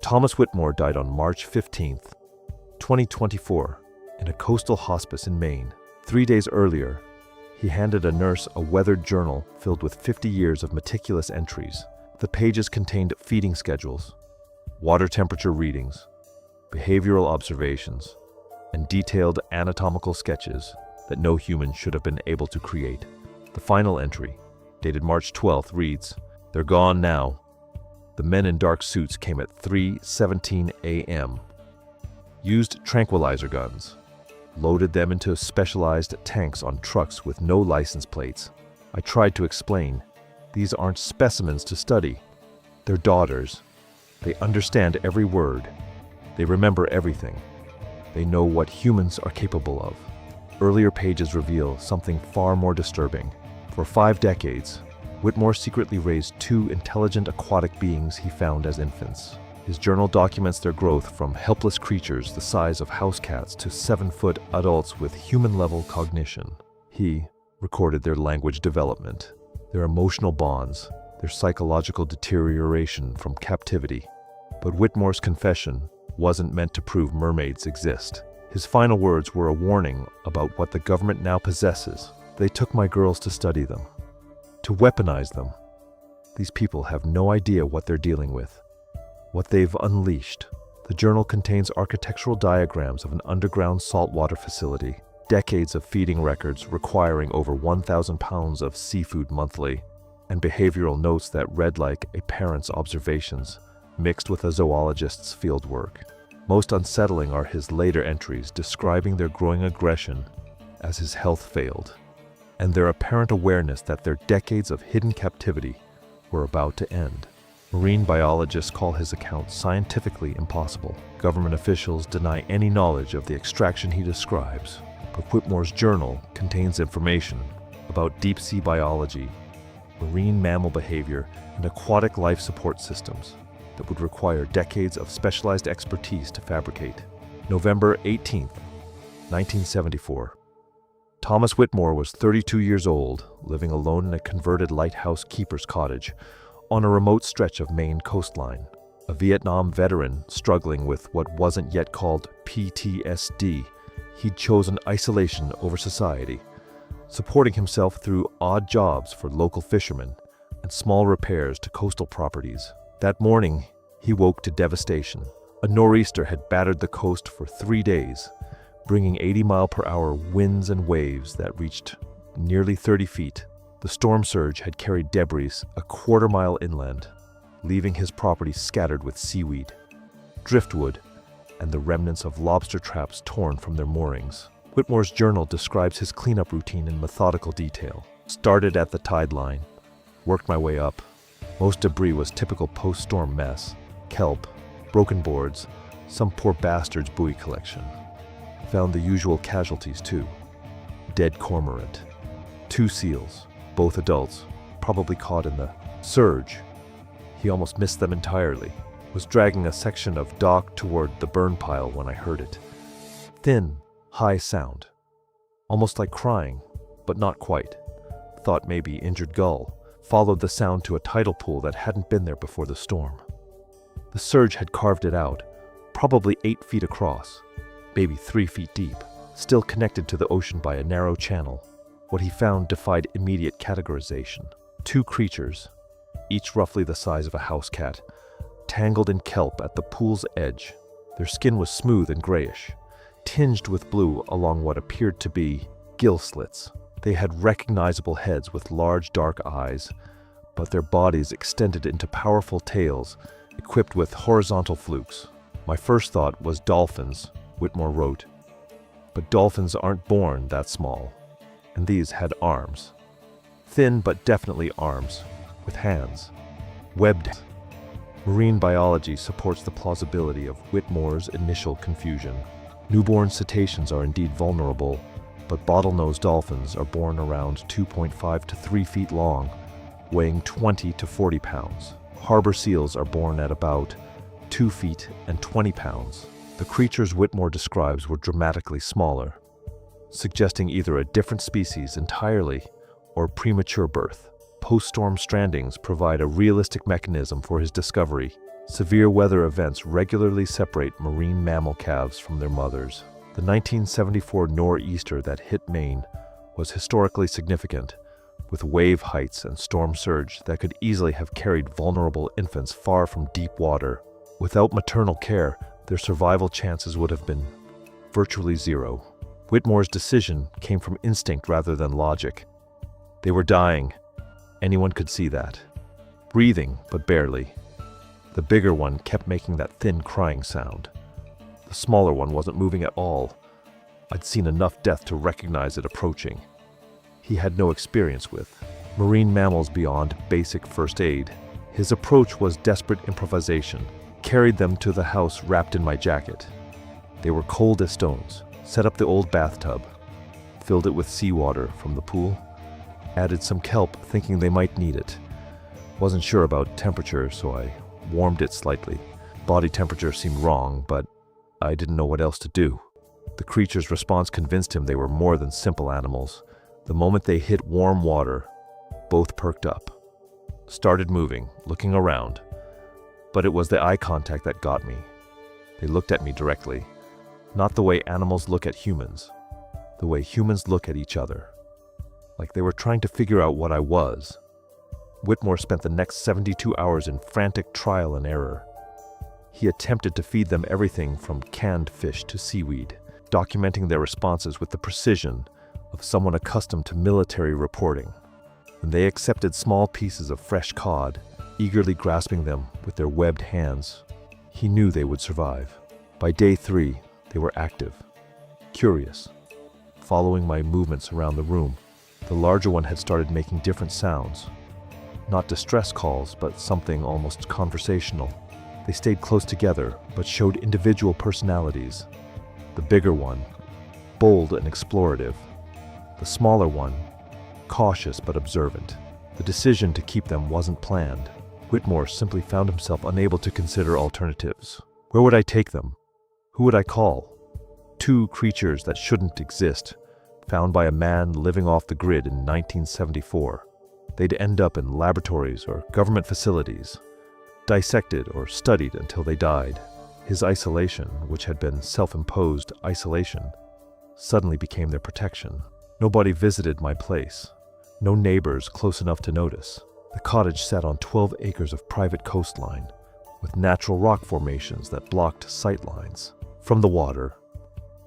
Thomas Whitmore died on March 15, 2024, in a coastal hospice in Maine. 3 days earlier, he handed a nurse a weathered journal filled with 50 years of meticulous entries. The pages contained feeding schedules, water temperature readings, behavioral observations, and detailed anatomical sketches that no human should have been able to create. The final entry, dated March 12th, reads, "They're gone now. The men in dark suits came at 3:17 a.m., used tranquilizer guns, loaded them into specialized tanks on trucks with no license plates. I tried to explain, these aren't specimens to study. They're daughters. They understand every word. They remember everything. They know what humans are capable of." Earlier pages reveal something far more disturbing. For 5 decades, Whitmore secretly raised 2 intelligent aquatic beings he found as infants. His journal documents their growth from helpless creatures the size of house cats to 7-foot adults with human-level cognition. He recorded their language development, their emotional bonds, their psychological deterioration from captivity. But Whitmore's confession wasn't meant to prove mermaids exist. His final words were a warning about what the government now possesses. "They took my girls to study them, to weaponize them. These people have no idea what they're dealing with, what they've unleashed." The journal contains architectural diagrams of an underground saltwater facility, decades of feeding records requiring over 1,000 pounds of seafood monthly, and behavioral notes that read like a parent's observations mixed with a zoologist's fieldwork. Most unsettling are his later entries describing their growing aggression as his health failed, and their apparent awareness that their decades of hidden captivity were about to end. Marine biologists call his account scientifically impossible. Government officials deny any knowledge of the extraction he describes. But Whitmore's journal contains information about deep-sea biology, marine mammal behavior, and aquatic life support systems that would require decades of specialized expertise to fabricate. November 18, 1974. Thomas Whitmore was 32 years old, living alone in a converted lighthouse keeper's cottage on a remote stretch of Maine coastline. A Vietnam veteran struggling with what wasn't yet called PTSD, he'd chosen isolation over society, supporting himself through odd jobs for local fishermen and small repairs to coastal properties. That morning, he woke to devastation. A nor'easter had battered the coast for 3 days, bringing 80-mile-per-hour winds and waves that reached nearly 30 feet. The storm surge had carried debris a quarter-mile inland, leaving his property scattered with seaweed, driftwood, and the remnants of lobster traps torn from their moorings. Whitmore's journal describes his cleanup routine in methodical detail. "Started at the tide line, worked my way up. Most debris was typical post-storm mess. Kelp, broken boards, some poor bastard's buoy collection. Found the usual casualties too. Dead cormorant, 2 seals, both adults, probably caught in the surge. He almost missed them entirely. Was dragging a section of dock toward the burn pile when I heard it. Thin, high sound. Almost like crying, but not quite. Thought maybe injured gull. Followed the sound to a tidal pool that hadn't been there before the storm. The surge had carved it out, probably 8 feet across, maybe 3 feet deep, still connected to the ocean by a narrow channel. What he found defied immediate categorization. 2 creatures, each roughly the size of a house cat, tangled in kelp at the pool's edge. Their skin was smooth and grayish, tinged with blue along what appeared to be gill slits. They had recognizable heads with large dark eyes, but their bodies extended into powerful tails equipped with horizontal flukes. "My first thought was dolphins," Whitmore wrote, "but dolphins aren't born that small, and these had arms. Thin but definitely arms, with hands, webbed." Marine biology supports the plausibility of Whitmore's initial confusion. Newborn cetaceans are indeed vulnerable, but bottlenose dolphins are born around 2.5 to 3 feet long, weighing 20 to 40 pounds. Harbor seals are born at about 2 feet and 20 pounds. The creatures Whitmore describes were dramatically smaller, suggesting either a different species entirely or premature birth. Post-storm strandings provide a realistic mechanism for his discovery. Severe weather events regularly separate marine mammal calves from their mothers. The 1974 nor'easter that hit Maine was historically significant, with wave heights and storm surge that could easily have carried vulnerable infants far from deep water. Without maternal care, their survival chances would have been virtually zero. Whitmore's decision came from instinct rather than logic. They were dying. Anyone could see that. Breathing, but barely. The bigger one kept making that thin crying sound. The smaller one wasn't moving at all. I'd seen enough death to recognize it approaching. He had no experience with marine mammals beyond basic first aid. His approach was desperate improvisation. Carried them to the house wrapped in my jacket. They were cold as stones. Set up the old bathtub. Filled it with seawater from the pool. Added some kelp, thinking they might need it. Wasn't sure about temperature, so I warmed it slightly. Body temperature seemed wrong, but I didn't know what else to do. The creature's response convinced him they were more than simple animals. The moment they hit warm water, both perked up. Started moving, looking around. But it was the eye contact that got me. They looked at me directly. Not the way animals look at humans. The way humans look at each other. Like they were trying to figure out what I was. Whitmore spent the next 72 hours in frantic trial and error. He attempted to feed them everything from canned fish to seaweed, documenting their responses with the precision of someone accustomed to military reporting. And they accepted small pieces of fresh cod, eagerly grasping them with their webbed hands. He knew they would survive. By day 3, they were active, curious, following my movements around the room. The larger one had started making different sounds. Not distress calls, but something almost conversational. They stayed close together, but showed individual personalities. The bigger one, bold and explorative. The smaller one, cautious but observant. The decision to keep them wasn't planned. Whitmore simply found himself unable to consider alternatives. Where would I take them? Who would I call? 2 creatures that shouldn't exist, found by a man living off the grid in 1974. They'd end up in laboratories or government facilities, dissected or studied until they died. His isolation, which had been self-imposed isolation, suddenly became their protection. Nobody visited my place. No neighbors close enough to notice. The cottage sat on 12 acres of private coastline, with natural rock formations that blocked sight lines. From the water,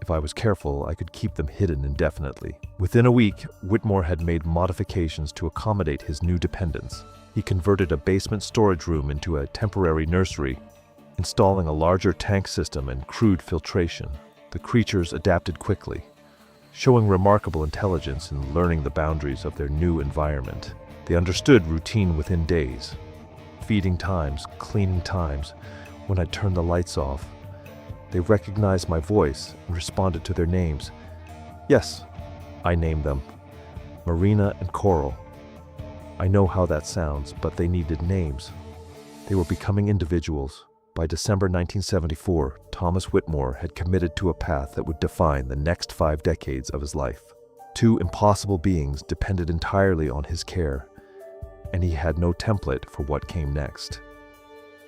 if I was careful, I could keep them hidden indefinitely. Within a week, Whitmore had made modifications to accommodate his new dependents. He converted a basement storage room into a temporary nursery, installing a larger tank system and crude filtration. The creatures adapted quickly, showing remarkable intelligence in learning the boundaries of their new environment. They understood routine within days. Feeding times, cleaning times, when I'd turn the lights off. They recognized my voice and responded to their names. Yes, I named them. Marina and Coral. I know how that sounds, but they needed names. They were becoming individuals. By December 1974, Thomas Whitmore had committed to a path that would define the next 5 decades of his life. 2 impossible beings depended entirely on his care, and he had no template for what came next.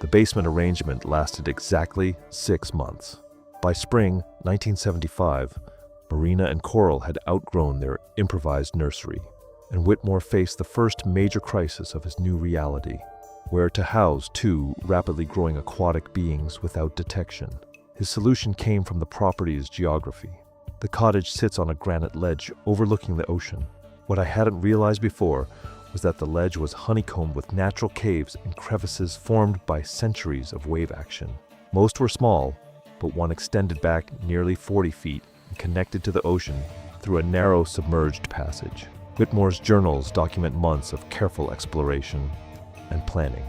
The basement arrangement lasted exactly 6 months. By spring 1975, Marina and Coral had outgrown their improvised nursery, and Whitmore faced the first major crisis of his new reality: where to house 2 rapidly growing aquatic beings without detection. His solution came from the property's geography. The cottage sits on a granite ledge overlooking the ocean. What I hadn't realized before was that the ledge was honeycombed with natural caves and crevices formed by centuries of wave action. Most were small, but one extended back nearly 40 feet and connected to the ocean through a narrow submerged passage. Whitmore's journals document months of careful exploration and planning.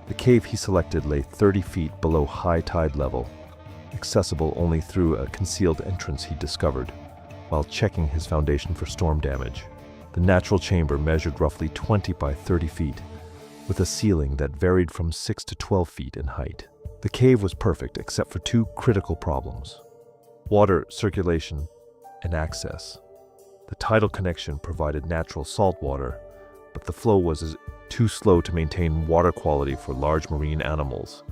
The cave he selected lay 30 feet below high tide level, accessible only through a concealed entrance he discovered while checking his foundation for storm damage. The natural chamber measured roughly 20 by 30 feet, with a ceiling that varied from 6 to 12 feet in height. The cave was perfect except for 2 critical problems: water circulation and access. The tidal connection provided natural salt water, but the flow was too slow to maintain water quality for large marine animals.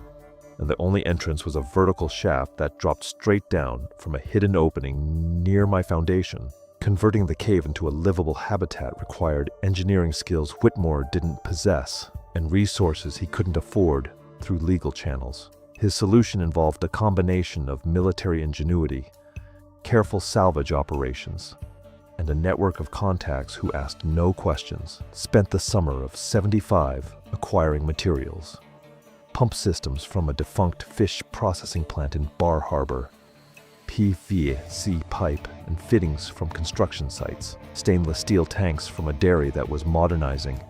and the only entrance was a vertical shaft that dropped straight down from a hidden opening near my foundation. Converting the cave into a livable habitat required engineering skills Whitmore didn't possess and resources he couldn't afford through legal channels. His solution involved a combination of military ingenuity, careful salvage operations, and a network of contacts who asked no questions. Spent the summer of '75 acquiring materials. Pump systems from a defunct fish processing plant in Bar Harbor, PVC pipe and fittings from construction sites, stainless steel tanks from a dairy that was modernizing.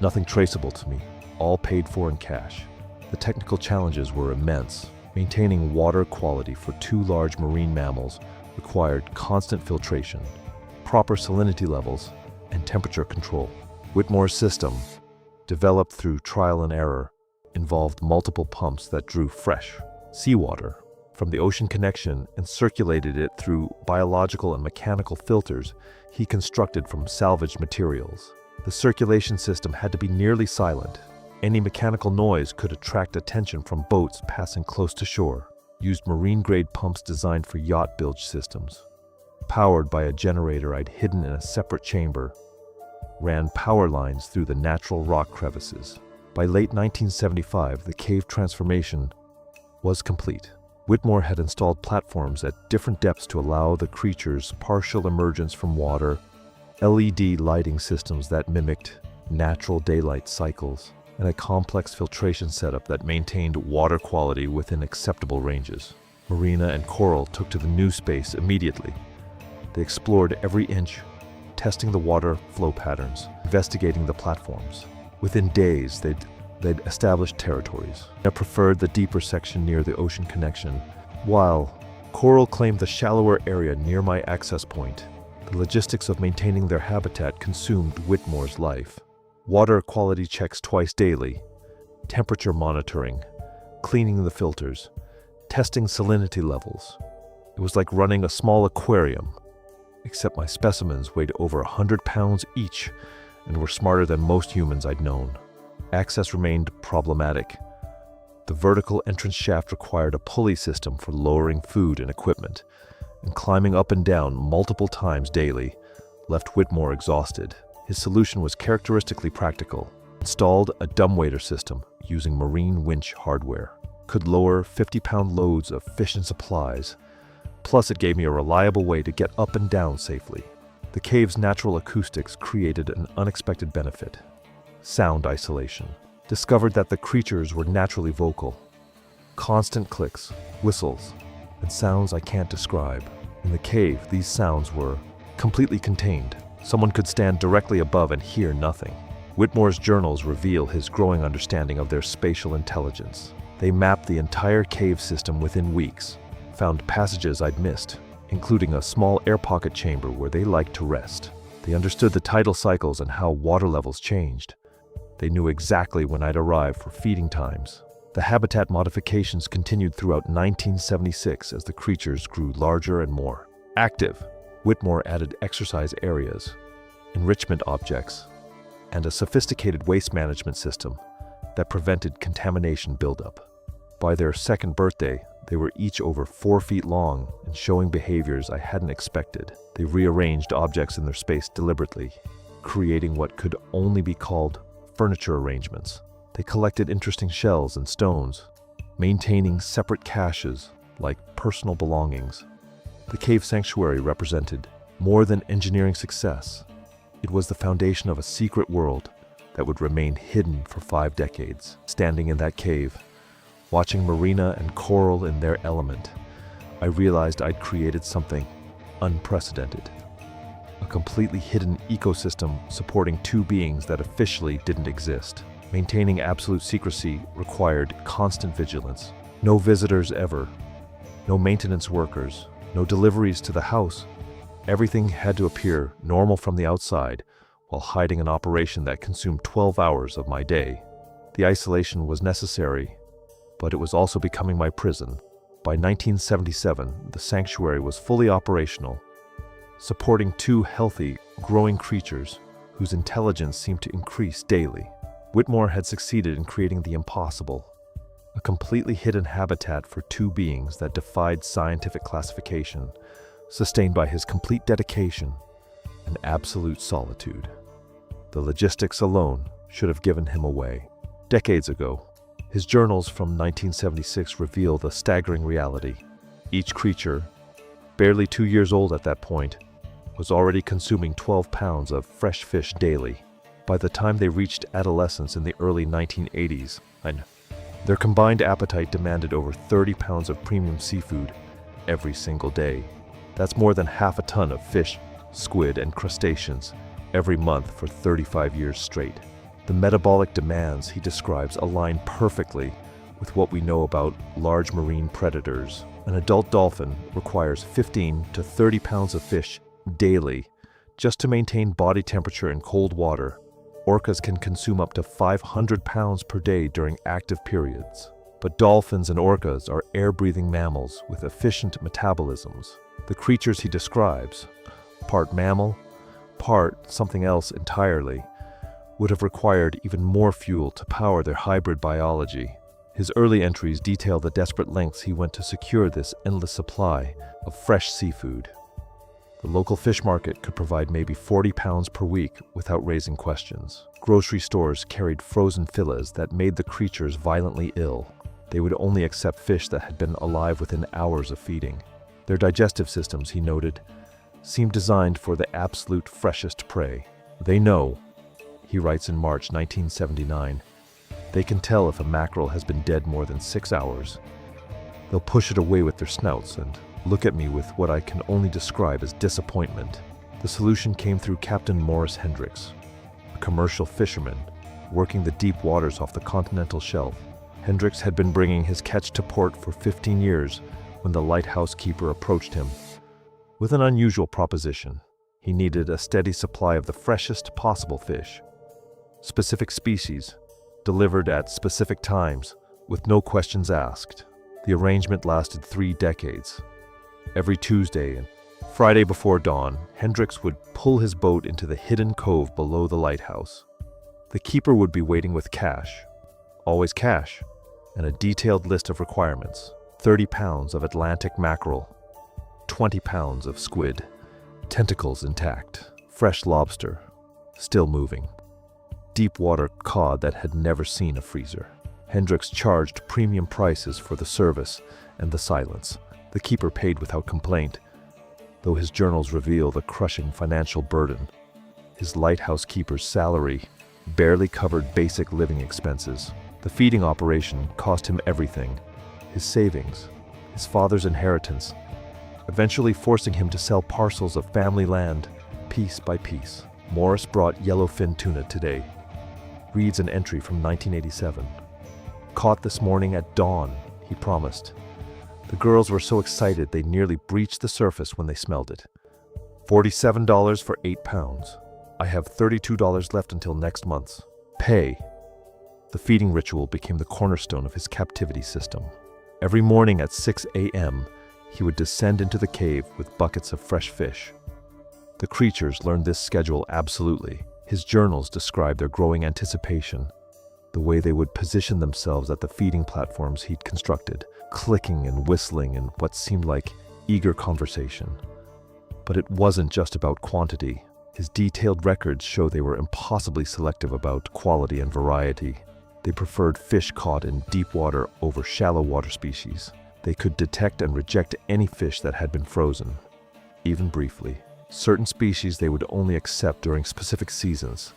Nothing traceable to me, all paid for in cash. The technical challenges were immense. Maintaining water quality for 2 large marine mammals required constant filtration, proper salinity levels, and temperature control. Whitmore's system, developed through trial and error, involved multiple pumps that drew fresh seawater from the ocean connection and circulated it through biological and mechanical filters he constructed from salvaged materials. The circulation system had to be nearly silent. Any mechanical noise could attract attention from boats passing close to shore. Used marine-grade pumps designed for yacht bilge systems. Powered by a generator I'd hidden in a separate chamber. Ran power lines through the natural rock crevices. By late 1975, the cave transformation was complete. Whitmore had installed platforms at different depths to allow the creatures partial emergence from water, LED lighting systems that mimicked natural daylight cycles, and a complex filtration setup that maintained water quality within acceptable ranges. Marina and Coral took to the new space immediately. They explored every inch, testing the water flow patterns, investigating the platforms. Within days, they'd established territories. I preferred the deeper section near the ocean connection, while Coral claimed the shallower area near my access point. The logistics of maintaining their habitat consumed Whitmore's life. Water quality checks twice daily, temperature monitoring, cleaning the filters, testing salinity levels. It was like running a small aquarium, except my specimens weighed over 100 pounds each and were smarter than most humans I'd known. Access remained problematic. The vertical entrance shaft required a pulley system for lowering food and equipment, and climbing up and down multiple times daily left Whitmore exhausted. His solution was characteristically practical. Installed a dumbwaiter system using marine winch hardware. Could lower 50-pound loads of fish and supplies. Plus, it gave me a reliable way to get up and down safely. The cave's natural acoustics created an unexpected benefit. Sound isolation. Discovered that the creatures were naturally vocal. Constant clicks, whistles, and sounds I can't describe. In the cave, these sounds were completely contained. Someone could stand directly above and hear nothing. Whitmore's journals reveal his growing understanding of their spatial intelligence. They mapped the entire cave system within weeks, found passages I'd missed, including a small air pocket chamber where they liked to rest. They understood the tidal cycles and how water levels changed. They knew exactly when I'd arrive for feeding times. The habitat modifications continued throughout 1976 as the creatures grew larger and more active. Whitmore added exercise areas, enrichment objects, and a sophisticated waste management system that prevented contamination buildup. By their second birthday, they were each over 4 feet long and showing behaviors I hadn't expected. They rearranged objects in their space deliberately, creating what could only be called furniture arrangements. They collected interesting shells and stones, maintaining separate caches like personal belongings. The cave sanctuary represented more than engineering success. It was the foundation of a secret world that would remain hidden for 5 decades. Standing in that cave, watching Marina and Coral in their element, I realized I'd created something unprecedented. A completely hidden ecosystem supporting 2 beings that officially didn't exist. Maintaining absolute secrecy required constant vigilance. No visitors ever. No maintenance workers. No deliveries to the house. Everything had to appear normal from the outside while hiding an operation that consumed 12 hours of my day. The isolation was necessary, but it was also becoming my prison. By 1977, the sanctuary was fully operational, supporting 2 healthy, growing creatures whose intelligence seemed to increase daily. Whitmore had succeeded in creating the impossible, a completely hidden habitat for two beings that defied scientific classification, sustained by his complete dedication and absolute solitude. The logistics alone should have given him away. Decades ago, his journals from 1976 reveal the staggering reality. Each creature, barely 2 years old at that point, was already consuming 12 pounds of fresh fish daily. By the time they reached adolescence in the early 1980s, their combined appetite demanded over 30 pounds of premium seafood every single day. That's more than half a ton of fish, squid, and crustaceans every month for 35 years straight. The metabolic demands he describes align perfectly with what we know about large marine predators. An adult dolphin requires 15 to 30 pounds of fish daily just to maintain body temperature in cold water. Orcas can consume up to 500 pounds per day during active periods. But dolphins and orcas are air-breathing mammals with efficient metabolisms. The creatures he describes, part mammal, part something else entirely, would have required even more fuel to power their hybrid biology. His early entries detail the desperate lengths he went to secure this endless supply of fresh seafood. The local fish market could provide maybe 40 pounds per week without raising questions. Grocery stores carried frozen fillets that made the creatures violently ill. They would only accept fish that had been alive within hours of feeding. Their digestive systems, he noted, seemed designed for the absolute freshest prey. They know, he writes in March 1979, they can tell if a mackerel has been dead more than 6 hours. They'll push it away with their snouts and look at me with what I can only describe as disappointment. The solution came through Captain Morris Hendricks, a commercial fisherman working the deep waters off the continental shelf. Hendricks had been bringing his catch to port for 15 years when the lighthouse keeper approached him with an unusual proposition. He needed a steady supply of the freshest possible fish, specific species, delivered at specific times, with no questions asked. The arrangement lasted 3 decades. Every Tuesday and Friday before dawn, Hendricks would pull his boat into the hidden cove below the lighthouse. The keeper would be waiting with cash, always cash, and a detailed list of requirements: 30 pounds of Atlantic mackerel, 20 pounds of squid, tentacles intact, fresh lobster, still moving, deep water cod that had never seen a freezer. Hendricks charged premium prices for the service and the silence. The keeper paid without complaint, though his journals reveal the crushing financial burden. His lighthouse keeper's salary barely covered basic living expenses. The feeding operation cost him everything: his savings, his father's inheritance, eventually forcing him to sell parcels of family land piece by piece. Morris brought yellowfin tuna today, reads an entry from 1987. Caught this morning at dawn, he promised. The girls were so excited they nearly breached the surface when they smelled it. $47 for 8 pounds. I have $32 left until next month's. Pay. The feeding ritual became the cornerstone of his captivity system. Every morning at 6 a.m., he would descend into the cave with buckets of fresh fish. The creatures learned this schedule absolutely. His journals describe their growing anticipation, the way they would position themselves at the feeding platforms he'd constructed, clicking and whistling in what seemed like eager conversation. But it wasn't just about quantity. His detailed records show they were impossibly selective about quality and variety. They preferred fish caught in deep water over shallow water species. They could detect and reject any fish that had been frozen, even briefly. Certain species they would only accept during specific seasons,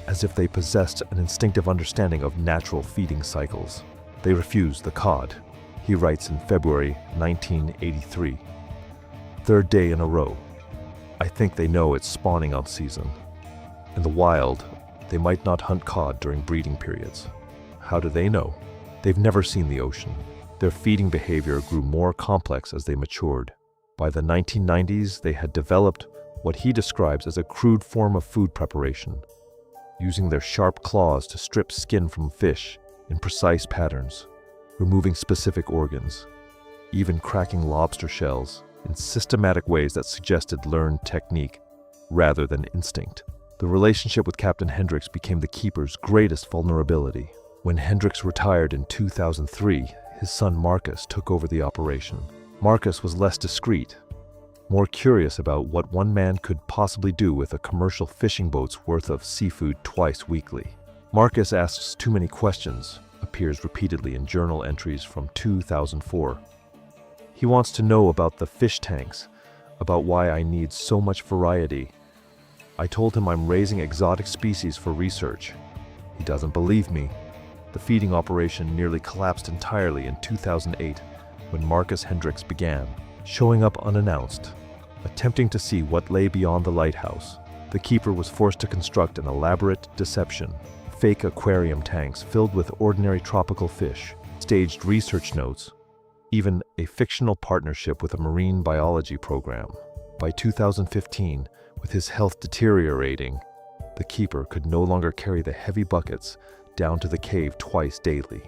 as if they possessed an instinctive understanding of natural feeding cycles. They refused the cod, he writes in February 1983. Third day in a row. I think they know it's spawning on season. In the wild, they might not hunt cod during breeding periods. How do they know? They've never seen the ocean. Their feeding behavior grew more complex as they matured. By the 1990s, they had developed what he describes as a crude form of food preparation, using their sharp claws to strip skin from fish in precise patterns, removing specific organs, even cracking lobster shells in systematic ways that suggested learned technique rather than instinct. The relationship with Captain Hendricks became the keeper's greatest vulnerability. When Hendricks retired in 2003, his son Marcus took over the operation. Marcus was less discreet, more curious about what one man could possibly do with a commercial fishing boat's worth of seafood twice weekly. Marcus asks too many questions, appears repeatedly in journal entries from 2004. He wants to know about the fish tanks, about why I need so much variety. I told him I'm raising exotic species for research. He doesn't believe me. The feeding operation nearly collapsed entirely in 2008 when Marcus Hendricks began, showing up unannounced, attempting to see what lay beyond the lighthouse. The keeper was forced to construct an elaborate deception, fake aquarium tanks filled with ordinary tropical fish, staged research notes, even a fictional partnership with a marine biology program. By 2015, with his health deteriorating, the keeper could no longer carry the heavy buckets down to the cave twice daily.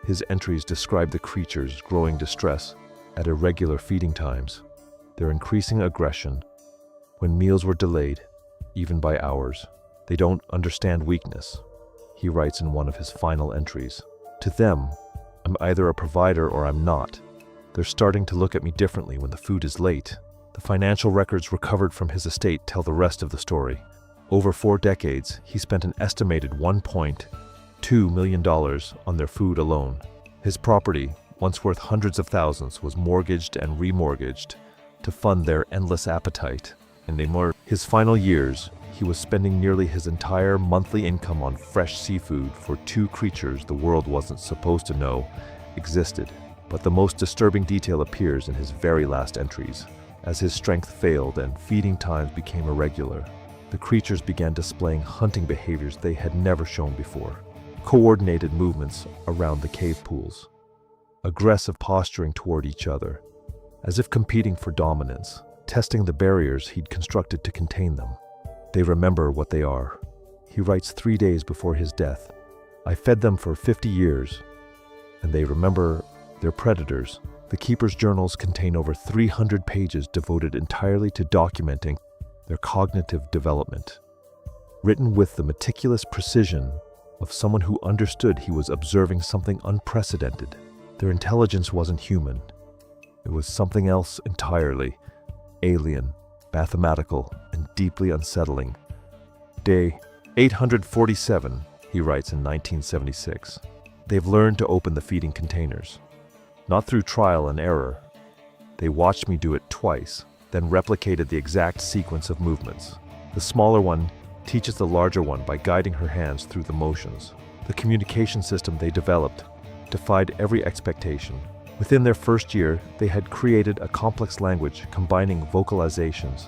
His entries describe the creature's growing distress at irregular feeding times, their increasing aggression, when meals were delayed, even by hours. They don't understand weakness, he writes in one of his final entries. To them, I'm either a provider or I'm not. They're starting to look at me differently when the food is late. The financial records recovered from his estate tell the rest of the story. Over 4 decades, he spent an estimated $1.2 million on their food alone. His property, once worth hundreds of thousands, was mortgaged and remortgaged to fund their endless appetite. In his final years, he was spending nearly his entire monthly income on fresh seafood for 2 creatures the world wasn't supposed to know existed. But the most disturbing detail appears in his very last entries. As his strength failed and feeding times became irregular, the creatures began displaying hunting behaviors they had never shown before. Coordinated movements around the cave pools, aggressive posturing toward each other, as if competing for dominance, testing the barriers he'd constructed to contain them. They remember what they are. He writes 3 days before his death. I fed them for 50 years, and they remember their predators. The keeper's journals contain over 300 pages devoted entirely to documenting their cognitive development, written with the meticulous precision of someone who understood he was observing something unprecedented. Their intelligence wasn't human. It was something else entirely, alien, mathematical, and deeply unsettling. Day 847, he writes in 1976. They've learned to open the feeding containers. Not through trial and error. They watched me do it twice, then replicated the exact sequence of movements. The smaller one teaches the larger one by guiding her hands through the motions. The communication system they developed defied every expectation. Within their first year, they had created a complex language combining vocalizations,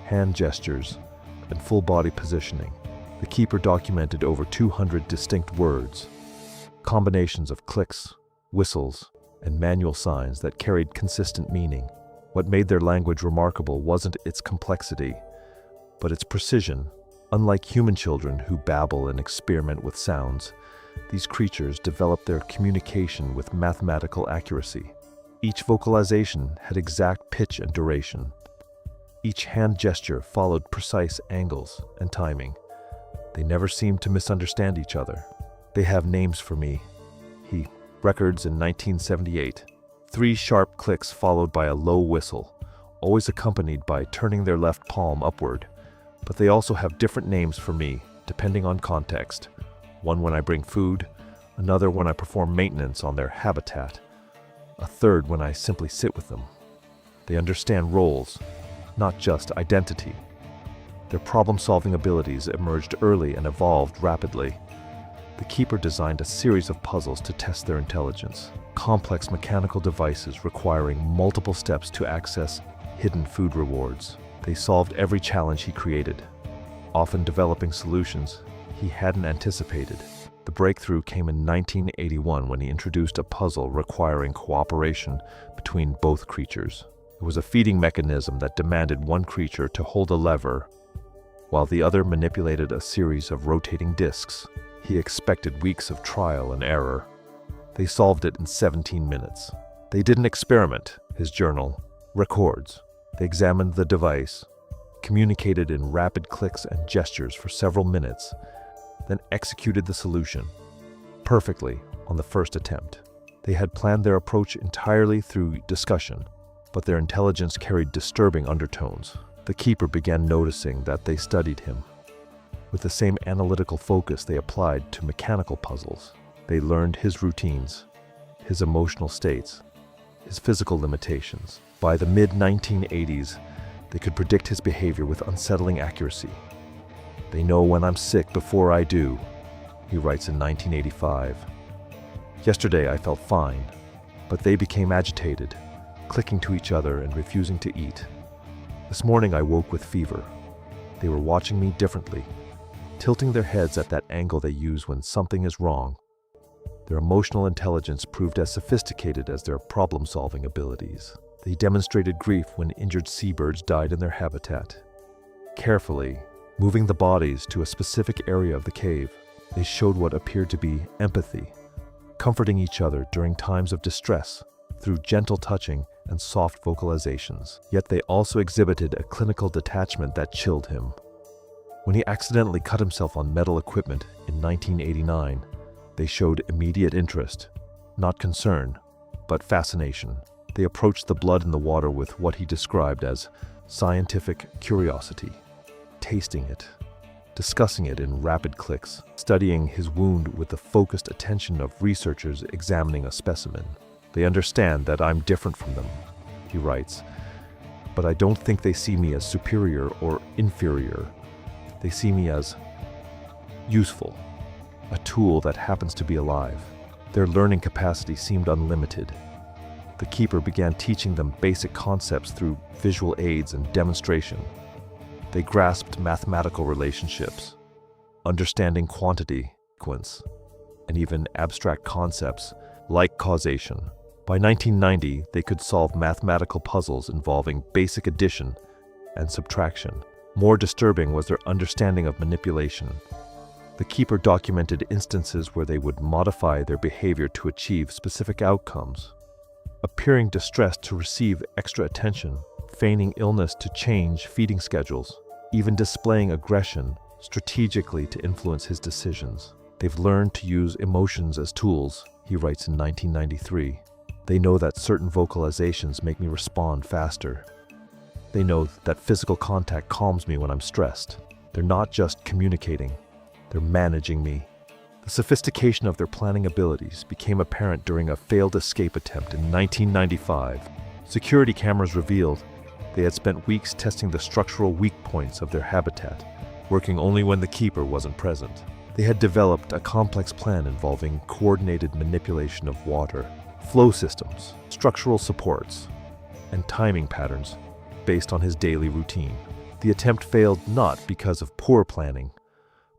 hand gestures, and full body positioning. The keeper documented over 200 distinct words, combinations of clicks, whistles, and manual signs that carried consistent meaning. What made their language remarkable wasn't its complexity, but its precision. Unlike human children who babble and experiment with sounds, these creatures developed their communication with mathematical accuracy. Each vocalization had exact pitch and duration. Each hand gesture followed precise angles and timing. They never seemed to misunderstand each other. They have names for me. He records in 1978. 3 sharp clicks followed by a low whistle, always accompanied by turning their left palm upward. But they also have different names for me, depending on context. One when I bring food, another when I perform maintenance on their habitat, a third when I simply sit with them. They understand roles, not just identity. Their problem-solving abilities emerged early and evolved rapidly. The keeper designed a series of puzzles to test their intelligence, complex mechanical devices requiring multiple steps to access hidden food rewards. They solved every challenge he created, often developing solutions he hadn't anticipated. The breakthrough came in 1981 when he introduced a puzzle requiring cooperation between both creatures. It was a feeding mechanism that demanded one creature to hold a lever, while the other manipulated a series of rotating discs. He expected weeks of trial and error. They solved it in 17 minutes. They didn't experiment, his journal records. They examined the device, communicated in rapid clicks and gestures for several minutes, then executed the solution. perfectly on the first attempt. They had planned their approach entirely through discussion, but their intelligence carried disturbing undertones. The keeper began noticing that they studied him. With the same analytical focus they applied to mechanical puzzles, they learned his routines, his emotional states, his physical limitations. By the mid-1980s, they could predict his behavior with unsettling accuracy. "They know when I'm sick before I do," he writes in 1985. "Yesterday I felt fine, but they became agitated, clicking to each other and refusing to eat. This morning I woke with fever. They were watching me differently, tilting their heads at that angle they use when something is wrong." Their emotional intelligence proved as sophisticated as their problem-solving abilities. They demonstrated grief when injured seabirds died in their habitat. Carefully, moving the bodies to a specific area of the cave, they showed what appeared to be empathy, comforting each other during times of distress through gentle touching and soft vocalizations. Yet they also exhibited a clinical detachment that chilled him. When he accidentally cut himself on metal equipment in 1989, they showed immediate interest, not concern, but fascination. They approached the blood in the water with what he described as scientific curiosity, tasting it, discussing it in rapid clicks, studying his wound with the focused attention of researchers examining a specimen. "They understand that I'm different from them," he writes, "but I don't think they see me as superior or inferior. They see me as useful, a tool that happens to be alive." Their learning capacity seemed unlimited. The keeper began teaching them basic concepts through visual aids and demonstration. They grasped mathematical relationships, understanding quantity, sequence, and even abstract concepts like causation. By 1990, they could solve mathematical puzzles involving basic addition and subtraction. More disturbing was their understanding of manipulation. The keeper documented instances where they would modify their behavior to achieve specific outcomes, appearing distressed to receive extra attention, feigning illness to change feeding schedules, even displaying aggression strategically to influence his decisions. "They've learned to use emotions as tools," he writes in 1993. "They know that certain vocalizations make me respond faster. They know that physical contact calms me when I'm stressed. They're not just communicating, they're managing me." The sophistication of their planning abilities became apparent during a failed escape attempt in 1995. Security cameras revealed they had spent weeks testing the structural weak points of their habitat, working only when the keeper wasn't present. They had developed a complex plan involving coordinated manipulation of water, flow systems, structural supports, and timing patterns based on his daily routine. The attempt failed not because of poor planning,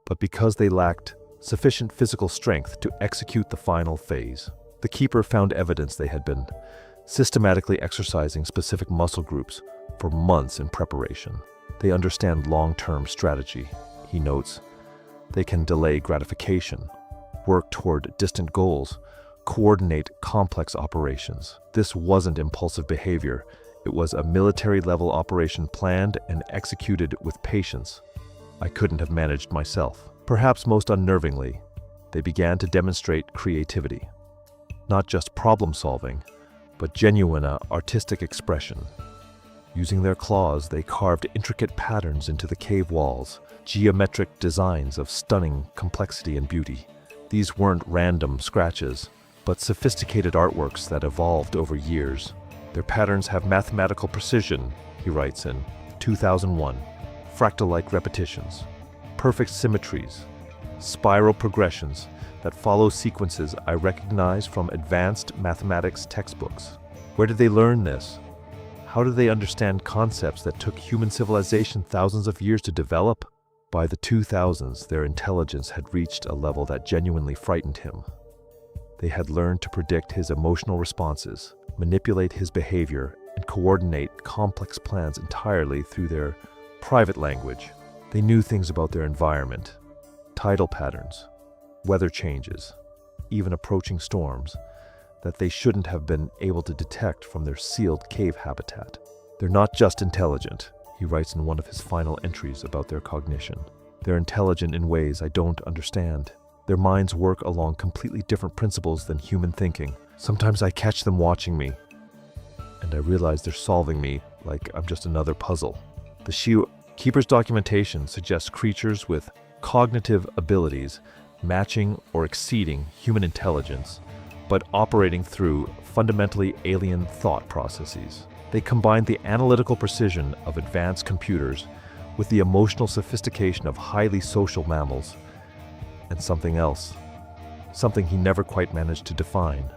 but because they lacked sufficient physical strength to execute the final phase. The keeper found evidence they had been systematically exercising specific muscle groups for months in preparation. "They understand long-term strategy," he notes. "They can delay gratification, work toward distant goals, coordinate complex operations." This wasn't impulsive behavior. It was a military-level operation planned and executed with patience I couldn't have managed myself. Perhaps most unnervingly, they began to demonstrate creativity. Not just problem-solving, but genuine artistic expression. Using their claws, they carved intricate patterns into the cave walls, geometric designs of stunning complexity and beauty. These weren't random scratches, but sophisticated artworks that evolved over years. "Their patterns have mathematical precision," he writes in 2001. "Fractal-like repetitions, perfect symmetries, spiral progressions that follow sequences I recognize from advanced mathematics textbooks." Where did they learn this? How did they understand concepts that took human civilization thousands of years to develop? By the 2000s, their intelligence had reached a level that genuinely frightened him. They had learned to predict his emotional responses, manipulate his behavior, and coordinate complex plans entirely through their private language. They knew things about their environment, tidal patterns, weather changes, even approaching storms, that they shouldn't have been able to detect from their sealed cave habitat. "They're not just intelligent," he writes in one of his final entries about their cognition. "They're intelligent in ways I don't understand. Their minds work along completely different principles than human thinking. Sometimes I catch them watching me, and I realize they're solving me like I'm just another puzzle. The Keeper's documentation suggests creatures with cognitive abilities matching or exceeding human intelligence, but operating through fundamentally alien thought processes. They combine the analytical precision of advanced computers with the emotional sophistication of highly social mammals, and something else, something he never quite managed to define.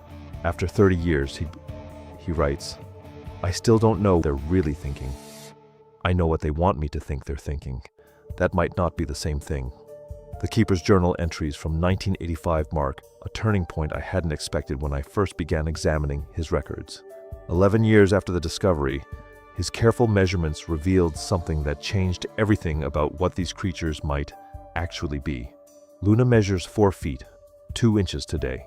After 30 years, he writes, "I still don't know what they're really thinking. I know what they want me to think they're thinking. That might not be the same thing." The Keeper's journal entries from 1985 mark a turning point I hadn't expected when I first began examining his records. 11 years after the discovery, his careful measurements revealed something that changed everything about what these creatures might actually be. Luna measures 4 feet, 2 inches today.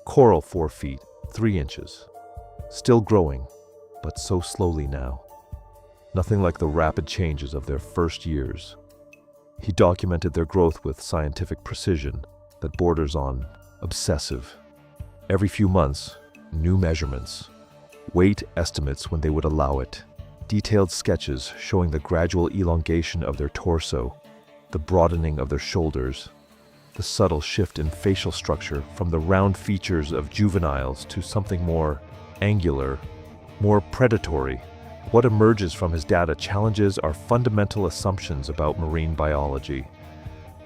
Coral 4 feet, 3 inches. Still growing, but so slowly now. Nothing like the rapid changes of their first years. He documented their growth with scientific precision that borders on obsessive. Every few months, new measurements, weight estimates when they would allow it, detailed sketches showing the gradual elongation of their torso, the broadening of their shoulders, the subtle shift in facial structure from the round features of juveniles to something more angular, more predatory. What emerges from his data challenges our fundamental assumptions about marine biology.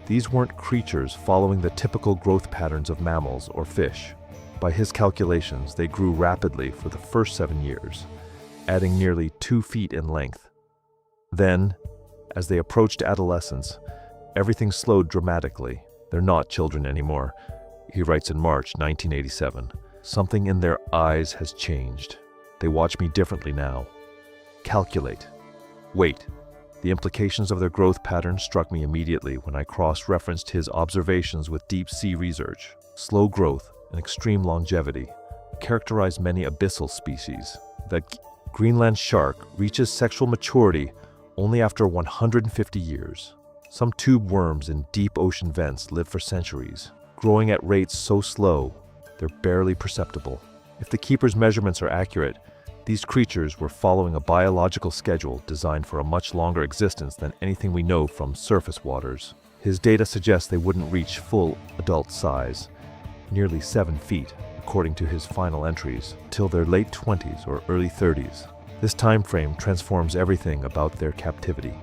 These weren't creatures following the typical growth patterns of mammals or fish. By his calculations, they grew rapidly for the first 7 years, adding nearly 2 feet in length. Then, as they approached adolescence, everything slowed dramatically. "They're not children anymore," he writes in March 1987. "Something in their eyes has changed. They watch me differently now. Calculate. Wait." The implications of their growth patterns struck me immediately when I cross-referenced his observations with deep-sea research. Slow growth and extreme longevity characterize many abyssal species. The Greenland shark reaches sexual maturity only after 150 years. Some tube worms in deep ocean vents live for centuries, growing at rates so slow they're barely perceptible. If the Keeper's measurements are accurate, these creatures were following a biological schedule designed for a much longer existence than anything we know from surface waters. His data suggests they wouldn't reach full adult size, nearly 7 feet, according to his final entries, till their late 20s or early 30s. This time frame transforms everything about their captivity.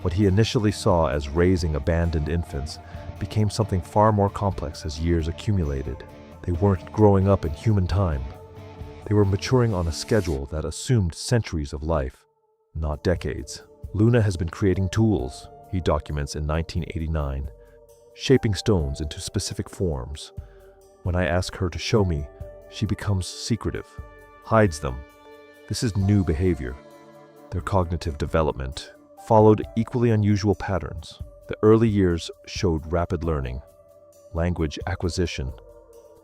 What he initially saw as raising abandoned infants became something far more complex as years accumulated. They weren't growing up in human time. They were maturing on a schedule that assumed centuries of life, not decades. Luna has been creating tools, he documents in 1989, shaping stones into specific forms. When I ask her to show me, she becomes secretive, hides them. This is new behavior. Their cognitive development followed equally unusual patterns. The early years showed rapid learning, language acquisition,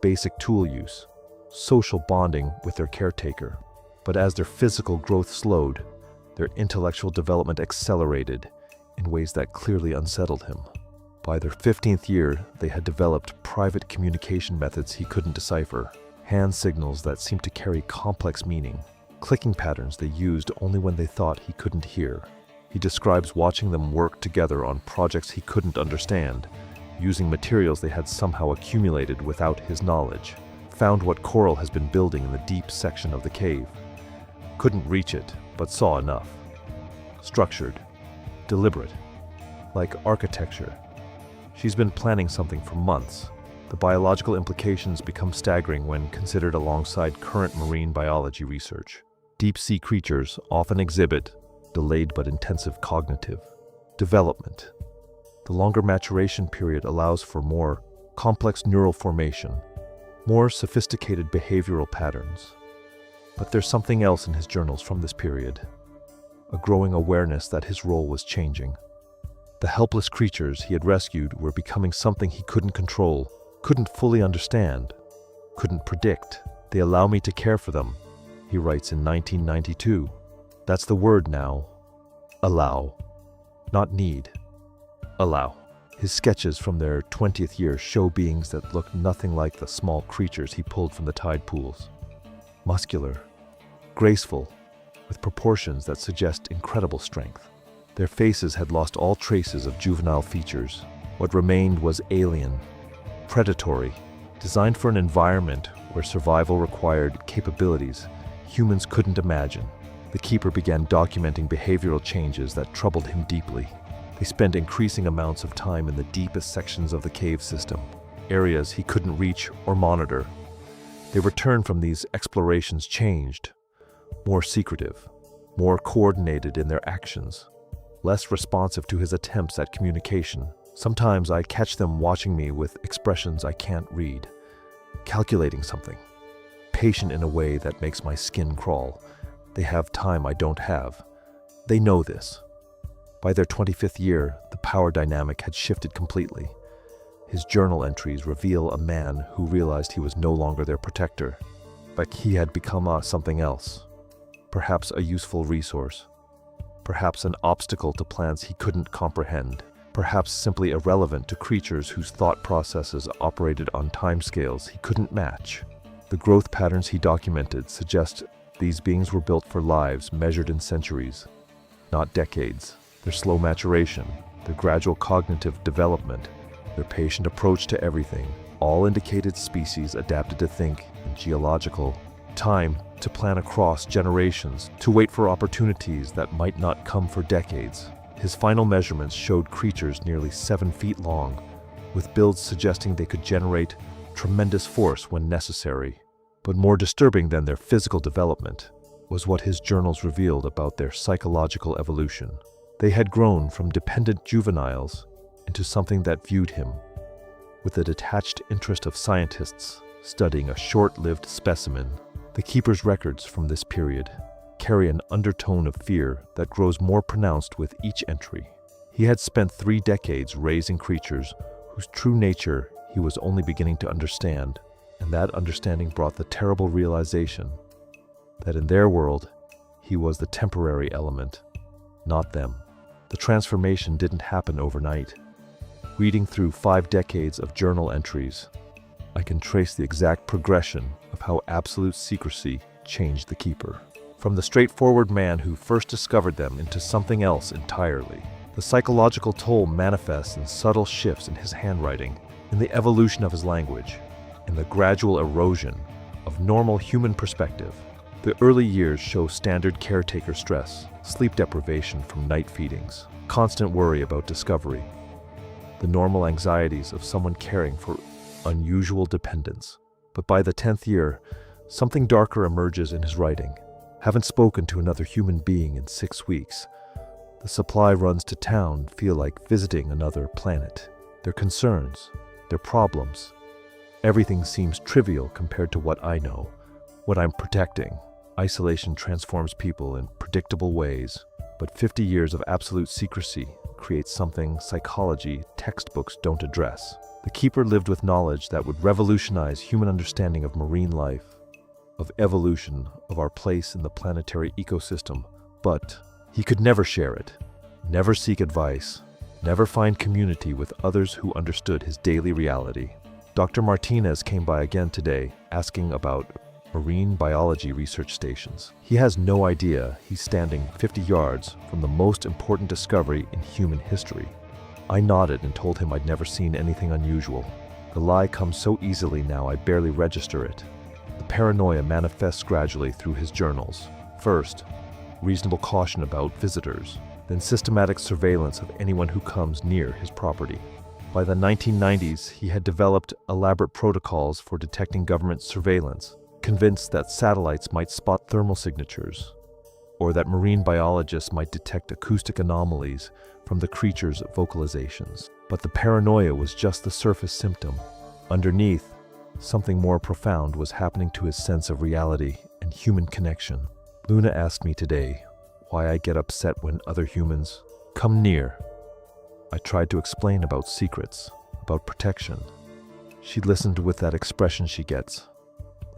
basic tool use, social bonding with their caretaker. But as their physical growth slowed, their intellectual development accelerated in ways that clearly unsettled him. By their 15th year, they had developed private communication methods he couldn't decipher, hand signals that seemed to carry complex meaning, clicking patterns they used only when they thought he couldn't hear. He describes watching them work together on projects he couldn't understand, using materials they had somehow accumulated without his knowledge. Found what coral has been building in the deep section of the cave. Couldn't reach it, but saw enough. Structured, deliberate, like architecture. She's been planning something for months. The biological implications become staggering when considered alongside current marine biology research. Deep-sea creatures often exhibit delayed but intensive cognitive development. The longer maturation period allows for more complex neural formation, more sophisticated behavioral patterns. But there's something else in his journals from this period, a growing awareness that his role was changing. The helpless creatures he had rescued were becoming something he couldn't control, couldn't fully understand, couldn't predict. "They allow me to care for them," he writes in 1992. That's the word now. Allow. Not need. Allow. His sketches from their 20th year show beings that look nothing like the small creatures he pulled from the tide pools. Muscular, graceful, with proportions that suggest incredible strength. Their faces had lost all traces of juvenile features. What remained was alien, predatory, designed for an environment where survival required capabilities humans couldn't imagine. The keeper began documenting behavioral changes that troubled him deeply. They spent increasing amounts of time in the deepest sections of the cave system, areas he couldn't reach or monitor. They returned from these explorations changed, more secretive, more coordinated in their actions, less responsive to his attempts at communication. Sometimes I catch them watching me with expressions I can't read, calculating something, patient in a way that makes my skin crawl. They have time I don't have. They know this. By their 25th year, the power dynamic had shifted completely. His journal entries reveal a man who realized he was no longer their protector, but he had become something else. Perhaps a useful resource. Perhaps an obstacle to plans he couldn't comprehend. Perhaps simply irrelevant to creatures whose thought processes operated on timescales he couldn't match. The growth patterns he documented suggest these beings were built for lives measured in centuries, not decades. Their slow maturation, their gradual cognitive development, their patient approach to everything, all indicated species adapted to think in geological time, to plan across generations, to wait for opportunities that might not come for decades. His final measurements showed creatures nearly 7 feet long, with builds suggesting they could generate tremendous force when necessary. But more disturbing than their physical development was what his journals revealed about their psychological evolution. They had grown from dependent juveniles into something that viewed him with the detached interest of scientists studying a short-lived specimen. The keeper's records from this period carry an undertone of fear that grows more pronounced with each entry. He had spent 3 decades raising creatures whose true nature he was only beginning to understand, and that understanding brought the terrible realization that in their world, he was the temporary element, not them. The transformation didn't happen overnight. Reading through 5 decades of journal entries, I can trace the exact progression of how absolute secrecy changed the keeper. From the straightforward man who first discovered them into something else entirely. The psychological toll manifests in subtle shifts in his handwriting, in the evolution of his language, in the gradual erosion of normal human perspective. The early years show standard caretaker stress, sleep deprivation from night feedings, constant worry about discovery, the normal anxieties of someone caring for unusual dependence. But by the 10th year, something darker emerges in his writing. Haven't spoken to another human being in 6 weeks. The supply runs to town feel like visiting another planet. Their concerns, their problems, everything seems trivial compared to what I know, what I'm protecting. Isolation transforms people in predictable ways, but 50 years of absolute secrecy creates something psychology textbooks don't address. The keeper lived with knowledge that would revolutionize human understanding of marine life, of evolution, of our place in the planetary ecosystem, but he could never share it, never seek advice, never find community with others who understood his daily reality. Dr. Martinez came by again today, asking about marine biology research stations. He has no idea he's standing 50 yards from the most important discovery in human history. I nodded and told him I'd never seen anything unusual. The lie comes so easily now I barely register it. The paranoia manifests gradually through his journals. First, reasonable caution about visitors, then systematic surveillance of anyone who comes near his property. By the 1990s, he had developed elaborate protocols for detecting government surveillance, convinced that satellites might spot thermal signatures, or that marine biologists might detect acoustic anomalies from the creature's vocalizations. But the paranoia was just the surface symptom. Underneath, something more profound was happening to his sense of reality and human connection. Luna asked me today why I get upset when other humans come near. I tried to explain about secrets, about protection. She listened with that expression she gets,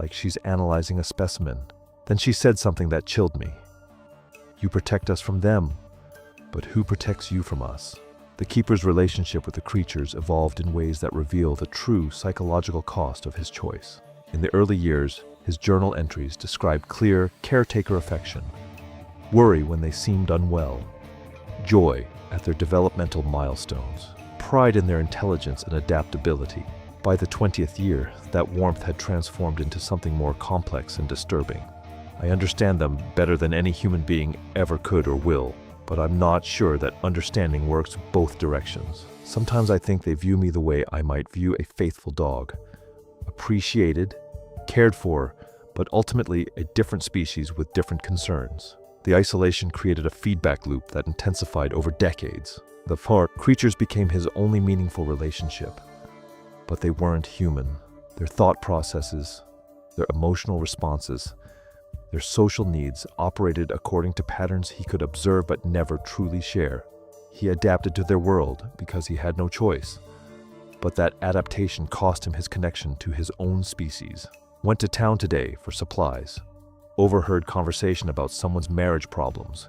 like she's analyzing a specimen. Then she said something that chilled me. You protect us from them, but who protects you from us? The keeper's relationship with the creatures evolved in ways that reveal the true psychological cost of his choice. In the early years, his journal entries described clear, caretaker affection, worry when they seemed unwell, joy at their developmental milestones, pride in their intelligence and adaptability. By the 20th year, that warmth had transformed into something more complex and disturbing. I understand them better than any human being ever could or will, but I'm not sure that understanding works both directions. Sometimes I think they view me the way I might view a faithful dog, appreciated, cared for, but ultimately a different species with different concerns. The isolation created a feedback loop that intensified over decades. The creatures became his only meaningful relationship, but they weren't human. Their thought processes, their emotional responses, their social needs operated according to patterns he could observe but never truly share. He adapted to their world because he had no choice, but that adaptation cost him his connection to his own species. Went to town today for supplies, overheard conversation about someone's marriage problems,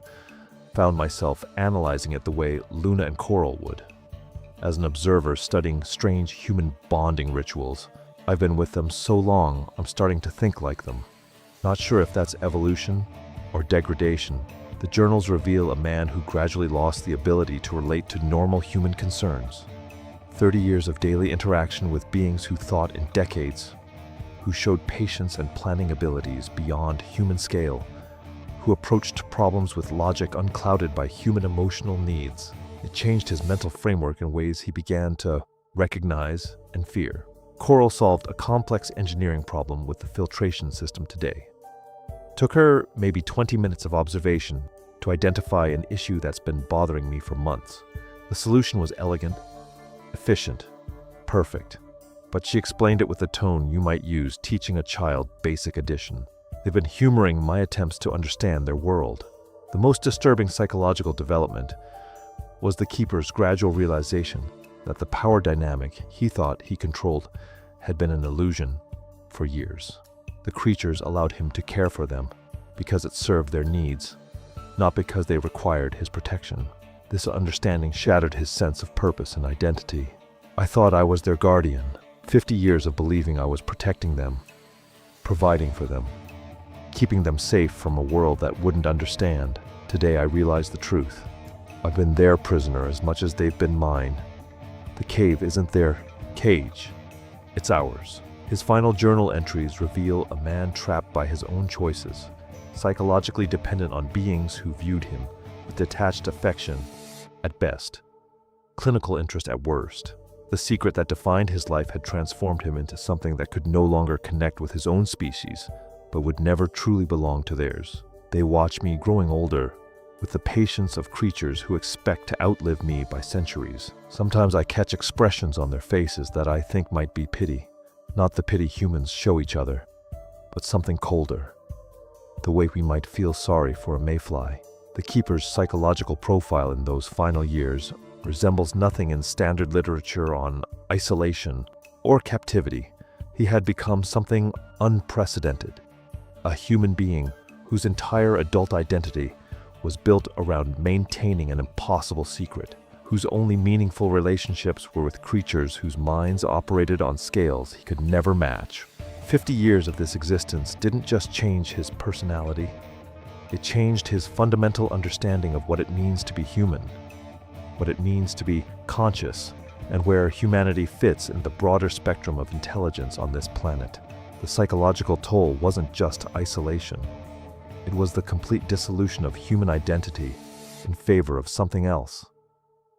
found myself analyzing it the way Luna and Coral would. As an observer studying strange human bonding rituals, I've been with them so long I'm starting to think like them. Not sure if that's evolution or degradation. The journals reveal a man who gradually lost the ability to relate to normal human concerns. 30 years of daily interaction with beings who thought in decades, who showed patience and planning abilities beyond human scale, who approached problems with logic unclouded by human emotional needs. It changed his mental framework in ways he began to recognize and fear. Coral solved a complex engineering problem with the filtration system today. Took her maybe 20 minutes of observation to identify an issue that's been bothering me for months. The solution was elegant, efficient, perfect, but she explained it with the tone you might use teaching a child basic addition. They've been humoring my attempts to understand their world. The most disturbing psychological development was the keeper's gradual realization that the power dynamic he thought he controlled had been an illusion for years. The creatures allowed him to care for them because it served their needs, not because they required his protection. This understanding shattered his sense of purpose and identity. I thought I was their guardian. 50 years of believing I was protecting them, providing for them, keeping them safe from a world that wouldn't understand. Today I realize the truth. I've been their prisoner as much as they've been mine. The cave isn't their cage, it's ours. His final journal entries reveal a man trapped by his own choices, psychologically dependent on beings who viewed him with detached affection at best, clinical interest at worst. The secret that defined his life had transformed him into something that could no longer connect with his own species, but would never truly belong to theirs. They watch me growing older, with the patience of creatures who expect to outlive me by centuries. Sometimes I catch expressions on their faces that I think might be pity. Not the pity humans show each other, but something colder. The way we might feel sorry for a mayfly. The keeper's psychological profile in those final years resembles nothing in standard literature on isolation or captivity. He had become something unprecedented, a human being whose entire adult identity was built around maintaining an impossible secret, whose only meaningful relationships were with creatures whose minds operated on scales he could never match. 50 years of this existence didn't just change his personality, it changed his fundamental understanding of what it means to be human, what it means to be conscious, and where humanity fits in the broader spectrum of intelligence on this planet. The psychological toll wasn't just isolation. It was the complete dissolution of human identity in favor of something else,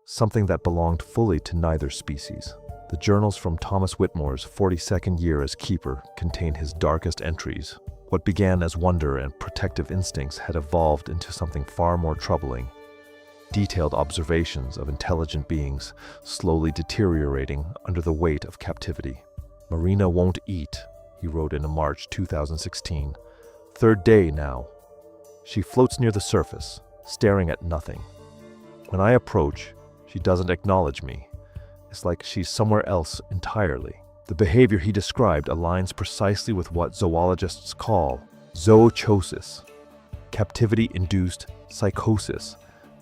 something that belonged fully to neither species. The journals from Thomas Whitmore's 42nd year as keeper contain his darkest entries. What began as wonder and protective instincts had evolved into something far more troubling. Detailed observations of intelligent beings slowly deteriorating under the weight of captivity. "Marina won't eat," he wrote in a March 2016. "Third day now. She floats near the surface, staring at nothing. When I approach, she doesn't acknowledge me. It's like she's somewhere else entirely." The behavior he described aligns precisely with what zoologists call zoochosis, captivity-induced psychosis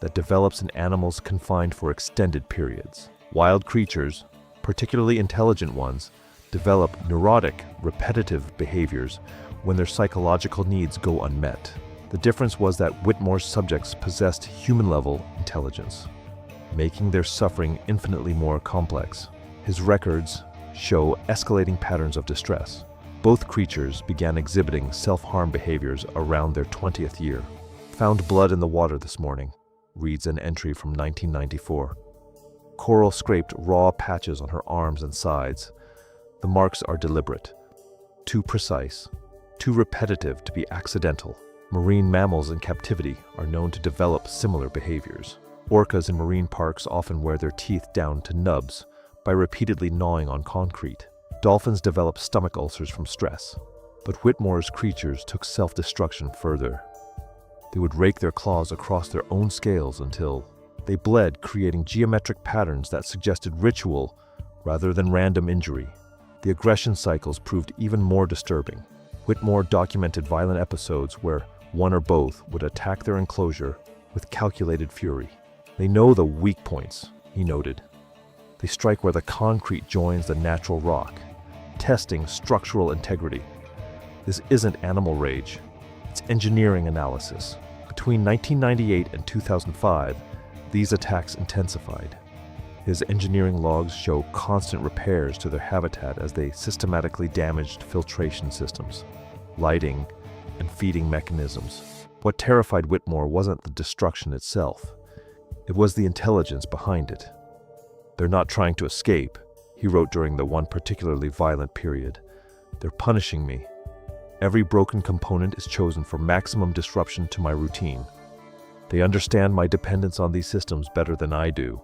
that develops in animals confined for extended periods. Wild creatures, particularly intelligent ones, develop neurotic, repetitive behaviors when their psychological needs go unmet. The difference was that Whitmore's subjects possessed human-level intelligence, making their suffering infinitely more complex. His records show escalating patterns of distress. Both creatures began exhibiting self-harm behaviors around their 20th year. "Found blood in the water this morning," reads an entry from 1994. Coral scraped raw patches on her arms and sides. The marks are deliberate, too precise, too repetitive to be accidental. Marine mammals in captivity are known to develop similar behaviors. Orcas in marine parks often wear their teeth down to nubs by repeatedly gnawing on concrete. Dolphins develop stomach ulcers from stress. But Whitmore's creatures took self-destruction further. They would rake their claws across their own scales until they bled, creating geometric patterns that suggested ritual rather than random injury. The aggression cycles proved even more disturbing. Whitmore documented violent episodes where one or both would attack their enclosure with calculated fury. "They know the weak points," he noted. "They strike where the concrete joins the natural rock, testing structural integrity. This isn't animal rage, it's engineering analysis." Between 1998 and 2005, these attacks intensified. His engineering logs show constant repairs to their habitat as they systematically damaged filtration systems, lighting, and feeding mechanisms. What terrified Whitmore wasn't the destruction itself. It was the intelligence behind it. "They're not trying to escape," he wrote during the one particularly violent period. "They're punishing me. Every broken component is chosen for maximum disruption to my routine. They understand my dependence on these systems better than I do."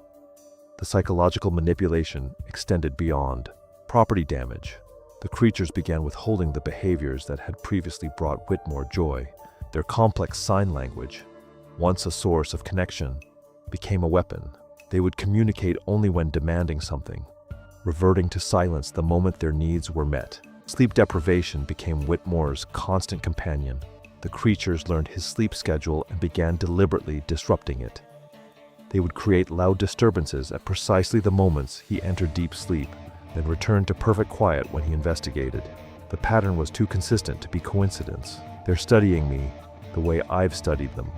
The psychological manipulation extended beyond property damage. The creatures began withholding the behaviors that had previously brought Whitmore joy. Their complex sign language, once a source of connection, became a weapon. They would communicate only when demanding something, reverting to silence the moment their needs were met. Sleep deprivation became Whitmore's constant companion. The creatures learned his sleep schedule and began deliberately disrupting it. They would create loud disturbances at precisely the moments he entered deep sleep, then returned to perfect quiet when he investigated. The pattern was too consistent to be coincidence. "They're studying me the way I've studied them,"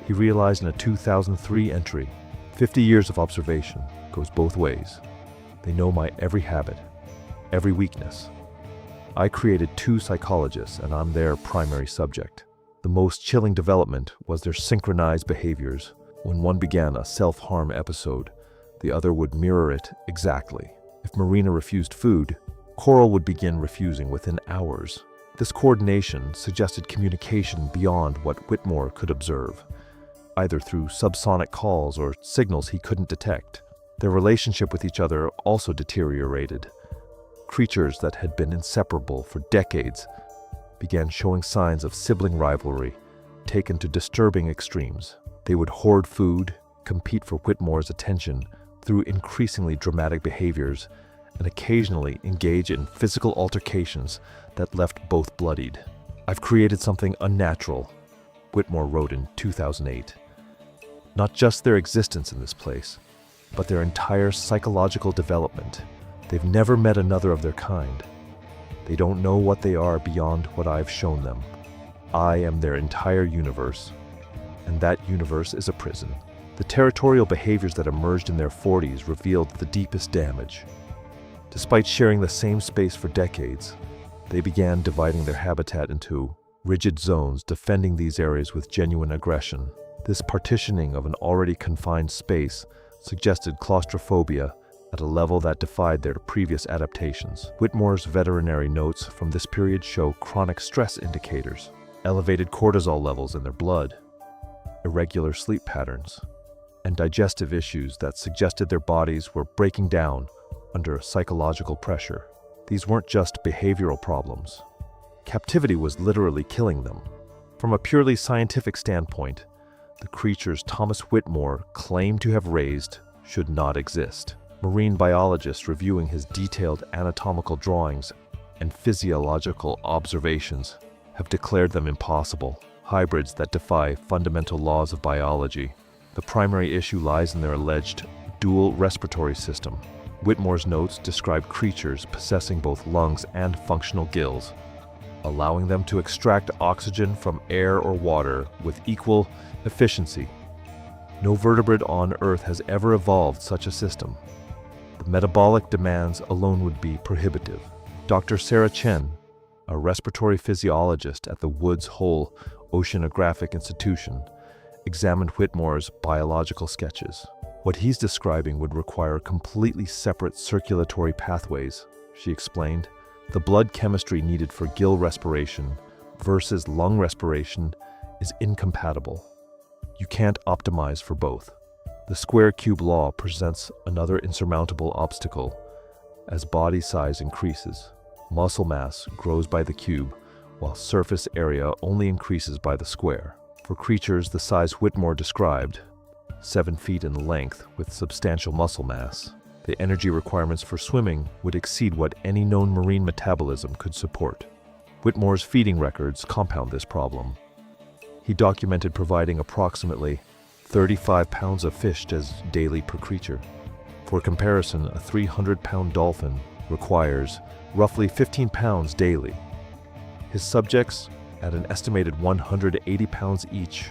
he realized in a 2003 entry. 50 years of observation goes both ways. They know my every habit, every weakness. I created 2 psychologists, and I'm their primary subject. The most chilling development was their synchronized behaviors. When one began a self-harm episode, the other would mirror it exactly. If Marina refused food, Coral would begin refusing within hours. This coordination suggested communication beyond what Whitmore could observe, either through subsonic calls or signals he couldn't detect. Their relationship with each other also deteriorated. Creatures that had been inseparable for decades began showing signs of sibling rivalry, taken to disturbing extremes. They would hoard food, compete for Whitmore's attention through increasingly dramatic behaviors, and occasionally engage in physical altercations that left both bloodied. "I've created something unnatural," Whitmore wrote in 2008. "Not just their existence in this place, but their entire psychological development. They've never met another of their kind. They don't know what they are beyond what I've shown them. I am their entire universe, and that universe is a prison." The territorial behaviors that emerged in their 40s revealed the deepest damage. Despite sharing the same space for decades, they began dividing their habitat into rigid zones, defending these areas with genuine aggression. This partitioning of an already confined space suggested claustrophobia at a level that defied their previous adaptations. Whitmore's veterinary notes from this period show chronic stress indicators, elevated cortisol levels in their blood, irregular sleep patterns, and digestive issues that suggested their bodies were breaking down under psychological pressure. These weren't just behavioral problems. Captivity was literally killing them. From a purely scientific standpoint, the creatures Thomas Whitmore claimed to have raised should not exist. Marine biologists reviewing his detailed anatomical drawings and physiological observations have declared them impossible, hybrids that defy fundamental laws of biology. The primary issue lies in their alleged dual respiratory system. Whitmore's notes describe creatures possessing both lungs and functional gills, allowing them to extract oxygen from air or water with equal efficiency. No vertebrate on Earth has ever evolved such a system. The metabolic demands alone would be prohibitive. Dr. Sarah Chen, a respiratory physiologist at the Woods Hole Oceanographic Institution, examined Whitmore's biological sketches. What he's describing would require completely separate circulatory pathways, she explained. The blood chemistry needed for gill respiration versus lung respiration is incompatible. You can't optimize for both. The square cube law presents another insurmountable obstacle. As body size increases, muscle mass grows by the cube, while surface area only increases by the square. For creatures the size Whitmore described, 7 feet in length with substantial muscle mass, the energy requirements for swimming would exceed what any known marine metabolism could support. Whitmore's feeding records compound this problem. He documented providing approximately 35 pounds of fish daily per creature. For comparison, a 300-pound dolphin requires roughly 15 pounds daily. His subjects, at an estimated 180 pounds each,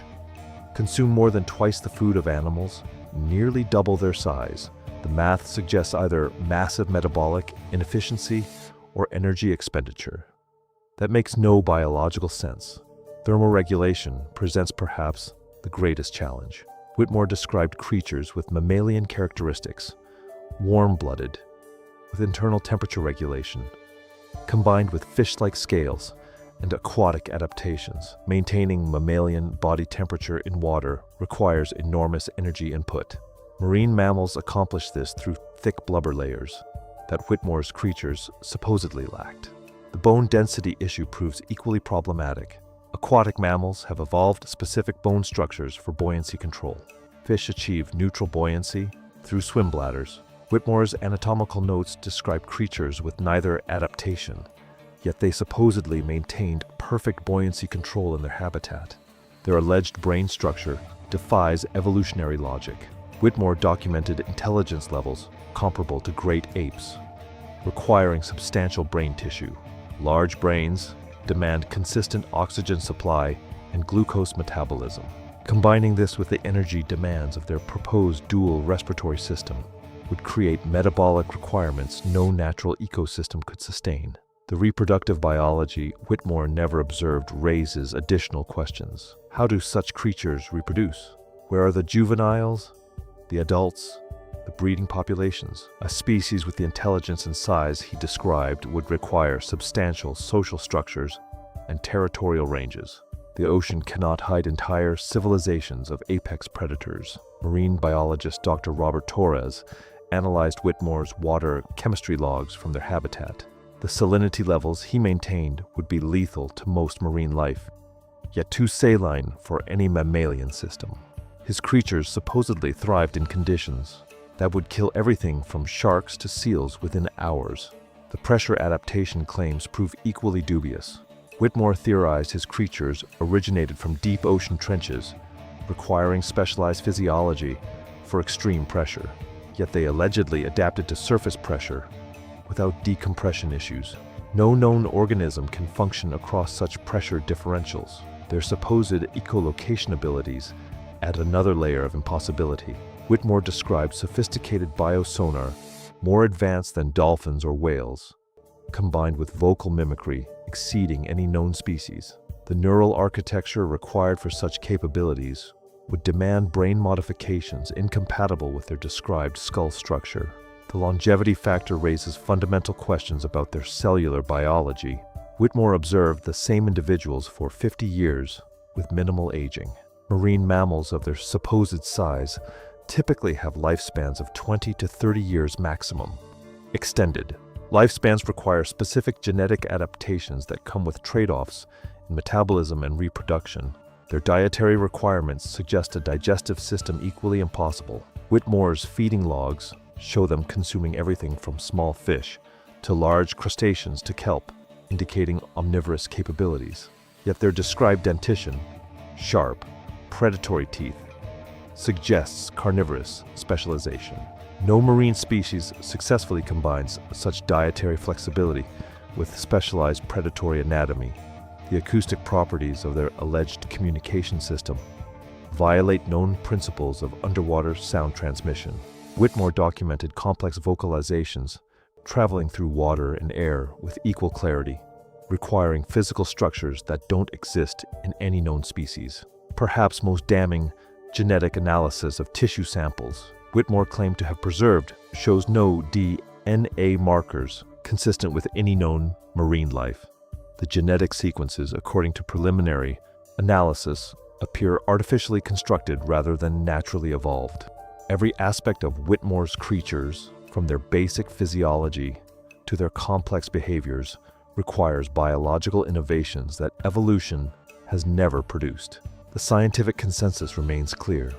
consume more than twice the food of animals, nearly double their size. The math suggests either massive metabolic inefficiency or energy expenditure. That makes no biological sense. Thermoregulation presents perhaps the greatest challenge. Whitmore described creatures with mammalian characteristics, warm-blooded, with internal temperature regulation, combined with fish-like scales and aquatic adaptations. Maintaining mammalian body temperature in water requires enormous energy input. Marine mammals accomplish this through thick blubber layers that Whitmore's creatures supposedly lacked. The bone density issue proves equally problematic. Aquatic mammals have evolved specific bone structures for buoyancy control. Fish achieve neutral buoyancy through swim bladders. Whitmore's anatomical notes describe creatures with neither adaptation, yet they supposedly maintained perfect buoyancy control in their habitat. Their alleged brain structure defies evolutionary logic. Whitmore documented intelligence levels comparable to great apes, requiring substantial brain tissue. Large brains demand consistent oxygen supply and glucose metabolism. Combining this with the energy demands of their proposed dual respiratory system would create metabolic requirements no natural ecosystem could sustain. The reproductive biology Whitmore never observed raises additional questions. How do such creatures reproduce? Where are the juveniles, the adults, the breeding populations? A species with the intelligence and size he described would require substantial social structures and territorial ranges. The ocean cannot hide entire civilizations of apex predators. Marine biologist Dr. Robert Torres analyzed Whitmore's water chemistry logs from their habitat. The salinity levels he maintained would be lethal to most marine life, yet too saline for any mammalian system. His creatures supposedly thrived in conditions that would kill everything from sharks to seals within hours. The pressure adaptation claims prove equally dubious. Whitmore theorized his creatures originated from deep ocean trenches, requiring specialized physiology for extreme pressure. Yet they allegedly adapted to surface pressure without decompression issues. No known organism can function across such pressure differentials. Their supposed echolocation abilities add another layer of impossibility. Whitmore described sophisticated biosonar, more advanced than dolphins or whales, combined with vocal mimicry exceeding any known species. The neural architecture required for such capabilities would demand brain modifications incompatible with their described skull structure. The longevity factor raises fundamental questions about their cellular biology. Whitmore observed the same individuals for 50 years with minimal aging. Marine mammals of their supposed size typically have lifespans of 20 to 30 years maximum. Extended lifespans require specific genetic adaptations that come with trade-offs in metabolism and reproduction. Their dietary requirements suggest a digestive system equally impossible. Whitmore's feeding logs show them consuming everything from small fish to large crustaceans to kelp, indicating omnivorous capabilities. Yet their described dentition, sharp, predatory teeth, suggests carnivorous specialization. No marine species successfully combines such dietary flexibility with specialized predatory anatomy. The acoustic properties of their alleged communication system violate known principles of underwater sound transmission. Whitmore documented complex vocalizations traveling through water and air with equal clarity, requiring physical structures that don't exist in any known species. Perhaps most damning, genetic analysis of tissue samples Whitmore claimed to have preserved shows no DNA markers consistent with any known marine life. The genetic sequences, according to preliminary analysis, appear artificially constructed rather than naturally evolved. Every aspect of Whitmore's creatures, from their basic physiology to their complex behaviors, requires biological innovations that evolution has never produced. The scientific consensus remains clear.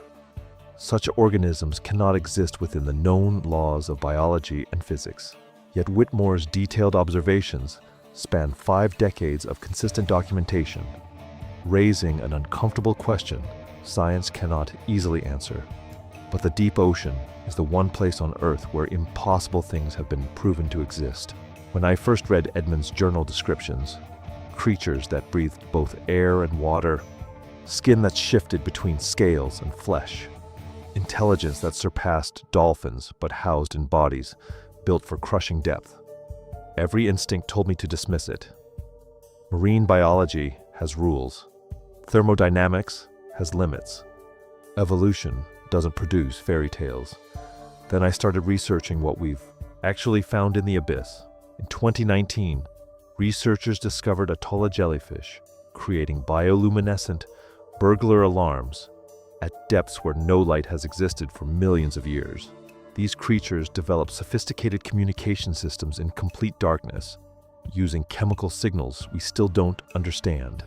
Such organisms cannot exist within the known laws of biology and physics. Yet Whitmore's detailed observations span 5 decades of consistent documentation, raising an uncomfortable question science cannot easily answer. But the deep ocean is the one place on Earth where impossible things have been proven to exist. When I first read Edmund's journal descriptions, creatures that breathed both air and water, skin that shifted between scales and flesh, intelligence that surpassed dolphins but housed in bodies built for crushing depth, every instinct told me to dismiss it. Marine biology has rules. Thermodynamics has limits. Evolution doesn't produce fairy tales. Then I started researching what we've actually found in the abyss. In 2019, researchers discovered Atolla jellyfish creating bioluminescent burglar alarms at depths where no light has existed for millions of years. These creatures develop sophisticated communication systems in complete darkness, using chemical signals we still don't understand.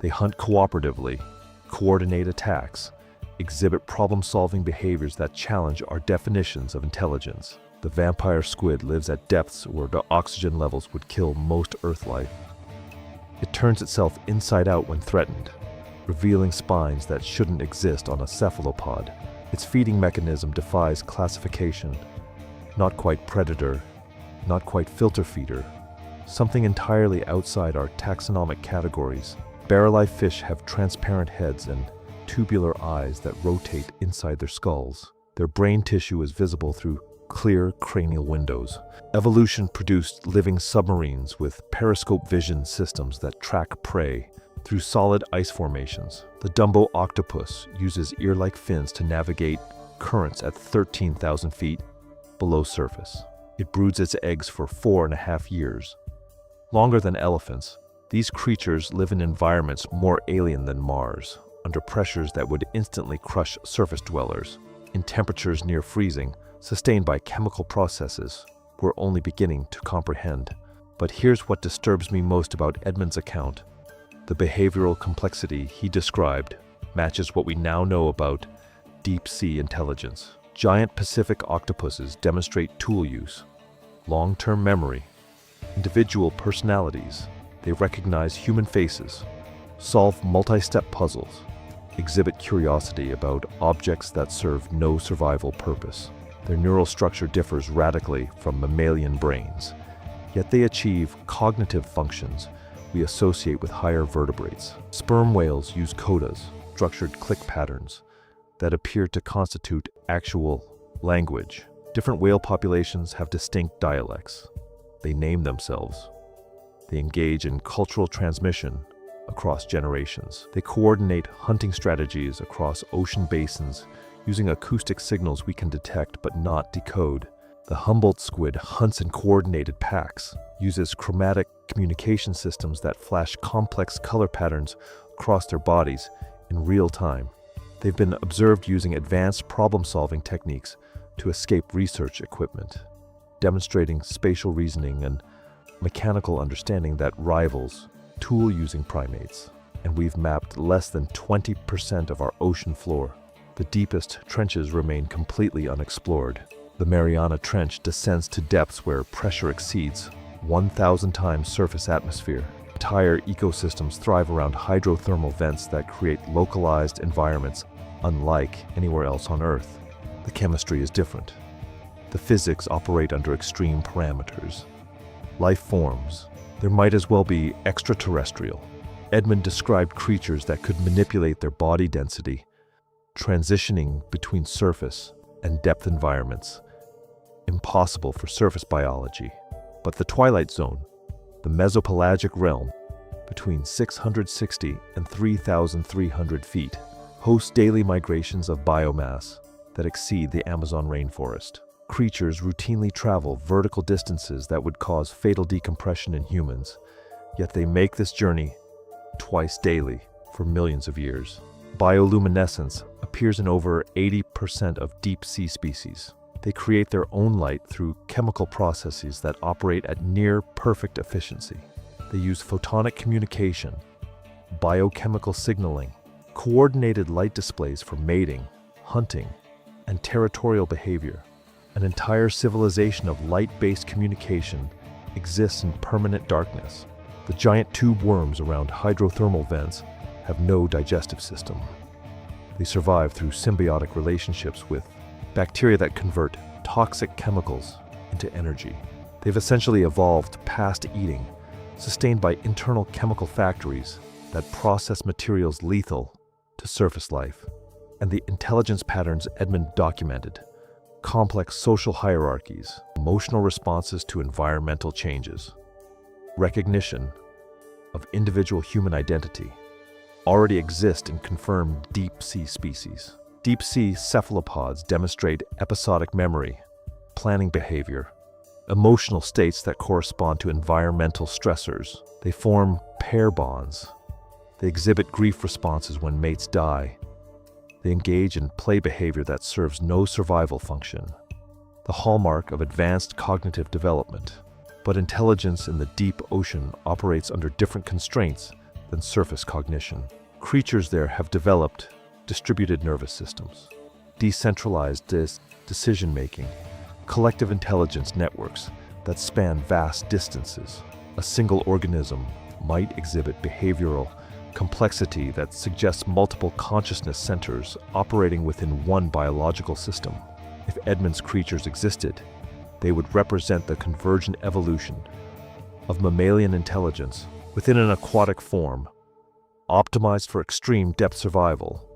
They hunt cooperatively, coordinate attacks, exhibit problem-solving behaviors that challenge our definitions of intelligence. The vampire squid lives at depths where the oxygen levels would kill most Earth life. It turns itself inside out when threatened, revealing spines that shouldn't exist on a cephalopod. Its feeding mechanism defies classification. Not quite predator, not quite filter feeder, something entirely outside our taxonomic categories. Barrel-life fish have transparent heads and tubular eyes that rotate inside their skulls. Their brain tissue is visible through clear cranial windows. Evolution produced living submarines with periscope vision systems that track prey through solid ice formations. The Dumbo octopus uses ear-like fins to navigate currents at 13,000 feet below surface. It broods its eggs for 4.5 years. Longer than elephants, these creatures live in environments more alien than Mars, under pressures that would instantly crush surface dwellers, in temperatures near freezing, sustained by chemical processes we're only beginning to comprehend. But here's what disturbs me most about Edmund's account. The behavioral complexity he described matches what we now know about deep-sea intelligence. Giant Pacific octopuses demonstrate tool use, long-term memory, individual personalities. They recognize human faces, solve multi-step puzzles, exhibit curiosity about objects that serve no survival purpose. Their neural structure differs radically from mammalian brains, yet they achieve cognitive functions we associate with higher vertebrates. Sperm whales use codas, structured click patterns, that appear to constitute actual language. Different whale populations have distinct dialects. They name themselves. They engage in cultural transmission across generations. They coordinate hunting strategies across ocean basins using acoustic signals we can detect but not decode. The Humboldt squid hunts in coordinated packs, uses chromatic communication systems that flash complex color patterns across their bodies in real time. They've been observed using advanced problem-solving techniques to escape research equipment, demonstrating spatial reasoning and mechanical understanding that rivals tool-using primates. And we've mapped less than 20% of our ocean floor. The deepest trenches remain completely unexplored. The Mariana Trench descends to depths where pressure exceeds 1,000 times surface atmosphere. Entire ecosystems thrive around hydrothermal vents that create localized environments unlike anywhere else on Earth. The chemistry is different. The physics operate under extreme parameters. Life forms. There might as well be extraterrestrial. Edmund described creatures that could manipulate their body density, transitioning between surface and depth environments. Impossible for surface biology. But the Twilight Zone, the mesopelagic realm, between 660 and 3,300 feet, hosts daily migrations of biomass that exceed the Amazon rainforest. Creatures routinely travel vertical distances that would cause fatal decompression in humans, yet they make this journey twice daily for millions of years. Bioluminescence appears in over 80% of deep-sea species. They create their own light through chemical processes that operate at near-perfect efficiency. They use photonic communication, biochemical signaling, coordinated light displays for mating, hunting, and territorial behavior. An entire civilization of light-based communication exists in permanent darkness. The giant tube worms around hydrothermal vents have no digestive system. They survive through symbiotic relationships with bacteria that convert toxic chemicals into energy. They've essentially evolved past eating, sustained by internal chemical factories that process materials lethal to surface life. And the intelligence patterns Edmund documented: complex social hierarchies, emotional responses to environmental changes, recognition of individual human identity, already exist in confirmed deep-sea species. Deep-sea cephalopods demonstrate episodic memory, planning behavior, emotional states that correspond to environmental stressors. They form pair bonds. They exhibit grief responses when mates die. They engage in play behavior that serves no survival function, the hallmark of advanced cognitive development. But intelligence in the deep ocean operates under different constraints than surface cognition. Creatures there have developed distributed nervous systems, decentralized decision-making, collective intelligence networks that span vast distances. A single organism might exhibit behavioral complexity that suggests multiple consciousness centers operating within one biological system. If Edmund's creatures existed, they would represent the convergent evolution of mammalian intelligence within an aquatic form, optimized for extreme depth survival.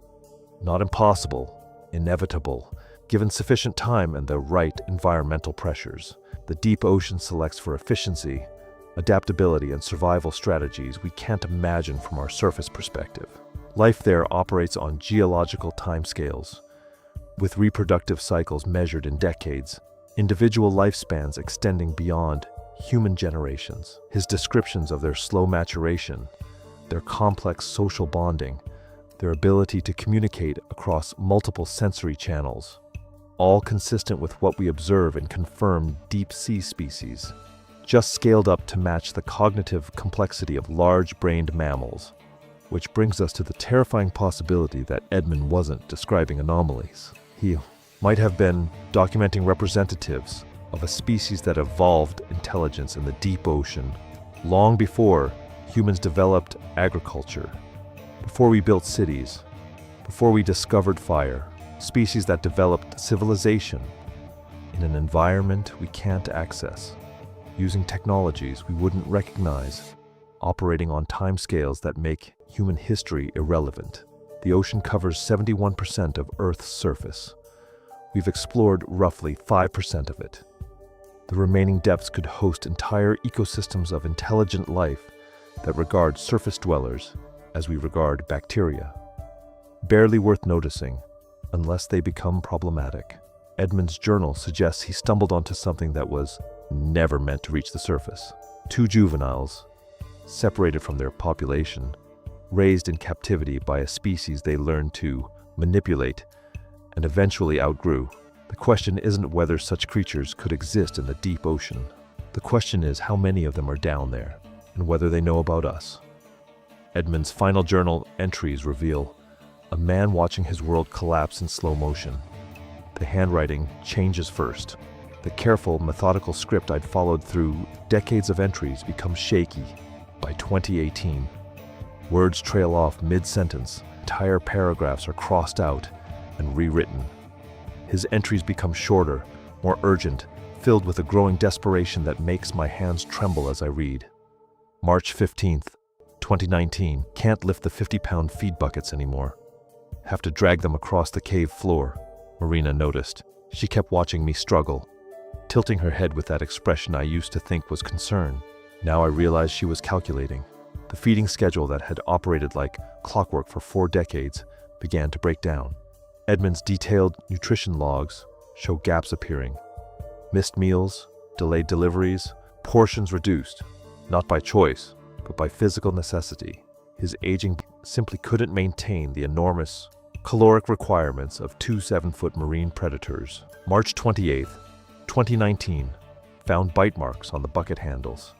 Not impossible, inevitable, given sufficient time and the right environmental pressures. The deep ocean selects for efficiency, adaptability, and survival strategies we can't imagine from our surface perspective. Life there operates on geological timescales, with reproductive cycles measured in decades, individual lifespans extending beyond human generations. His descriptions of their slow maturation, their complex social bonding, their ability to communicate across multiple sensory channels, all consistent with what we observe in confirmed deep-sea species, just scaled up to match the cognitive complexity of large-brained mammals, which brings us to the terrifying possibility that Edmund wasn't describing anomalies. He might have been documenting representatives of a species that evolved intelligence in the deep ocean long before humans developed agriculture, before we built cities, before we discovered fire, species that developed civilization in an environment we can't access, using technologies we wouldn't recognize, operating on timescales that make human history irrelevant. The ocean covers 71% of Earth's surface. We've explored roughly 5% of it. The remaining depths could host entire ecosystems of intelligent life that regard surface dwellers as we regard bacteria. Barely worth noticing, unless they become problematic. Edmund's journal suggests he stumbled onto something that was never meant to reach the surface. 2 juveniles, separated from their population, raised in captivity by a species they learned to manipulate and eventually outgrew. The question isn't whether such creatures could exist in the deep ocean. The question is how many of them are down there, and whether they know about us. Edmund's final journal entries reveal a man watching his world collapse in slow motion. The handwriting changes first. The careful, methodical script I'd followed through decades of entries becomes shaky, By 2018, words trail off mid-sentence, entire paragraphs are crossed out and rewritten. His entries become shorter, more urgent, filled with a growing desperation that makes my hands tremble as I read. March 15th, 2019. Can't lift the 50-pound feed buckets anymore. Have to drag them across the cave floor. Marina noticed. She kept watching me struggle, tilting her head with that expression I used to think was concern. Now I realized she was calculating. The feeding schedule that had operated like clockwork for 4 decades began to break down. Edmund's detailed nutrition logs show gaps appearing. Missed meals, delayed deliveries, portions reduced, not by choice, but by physical necessity. His aging simply couldn't maintain the enormous caloric requirements of 2 7-foot marine predators. March 28th, 2019, found bite marks on the bucket handles.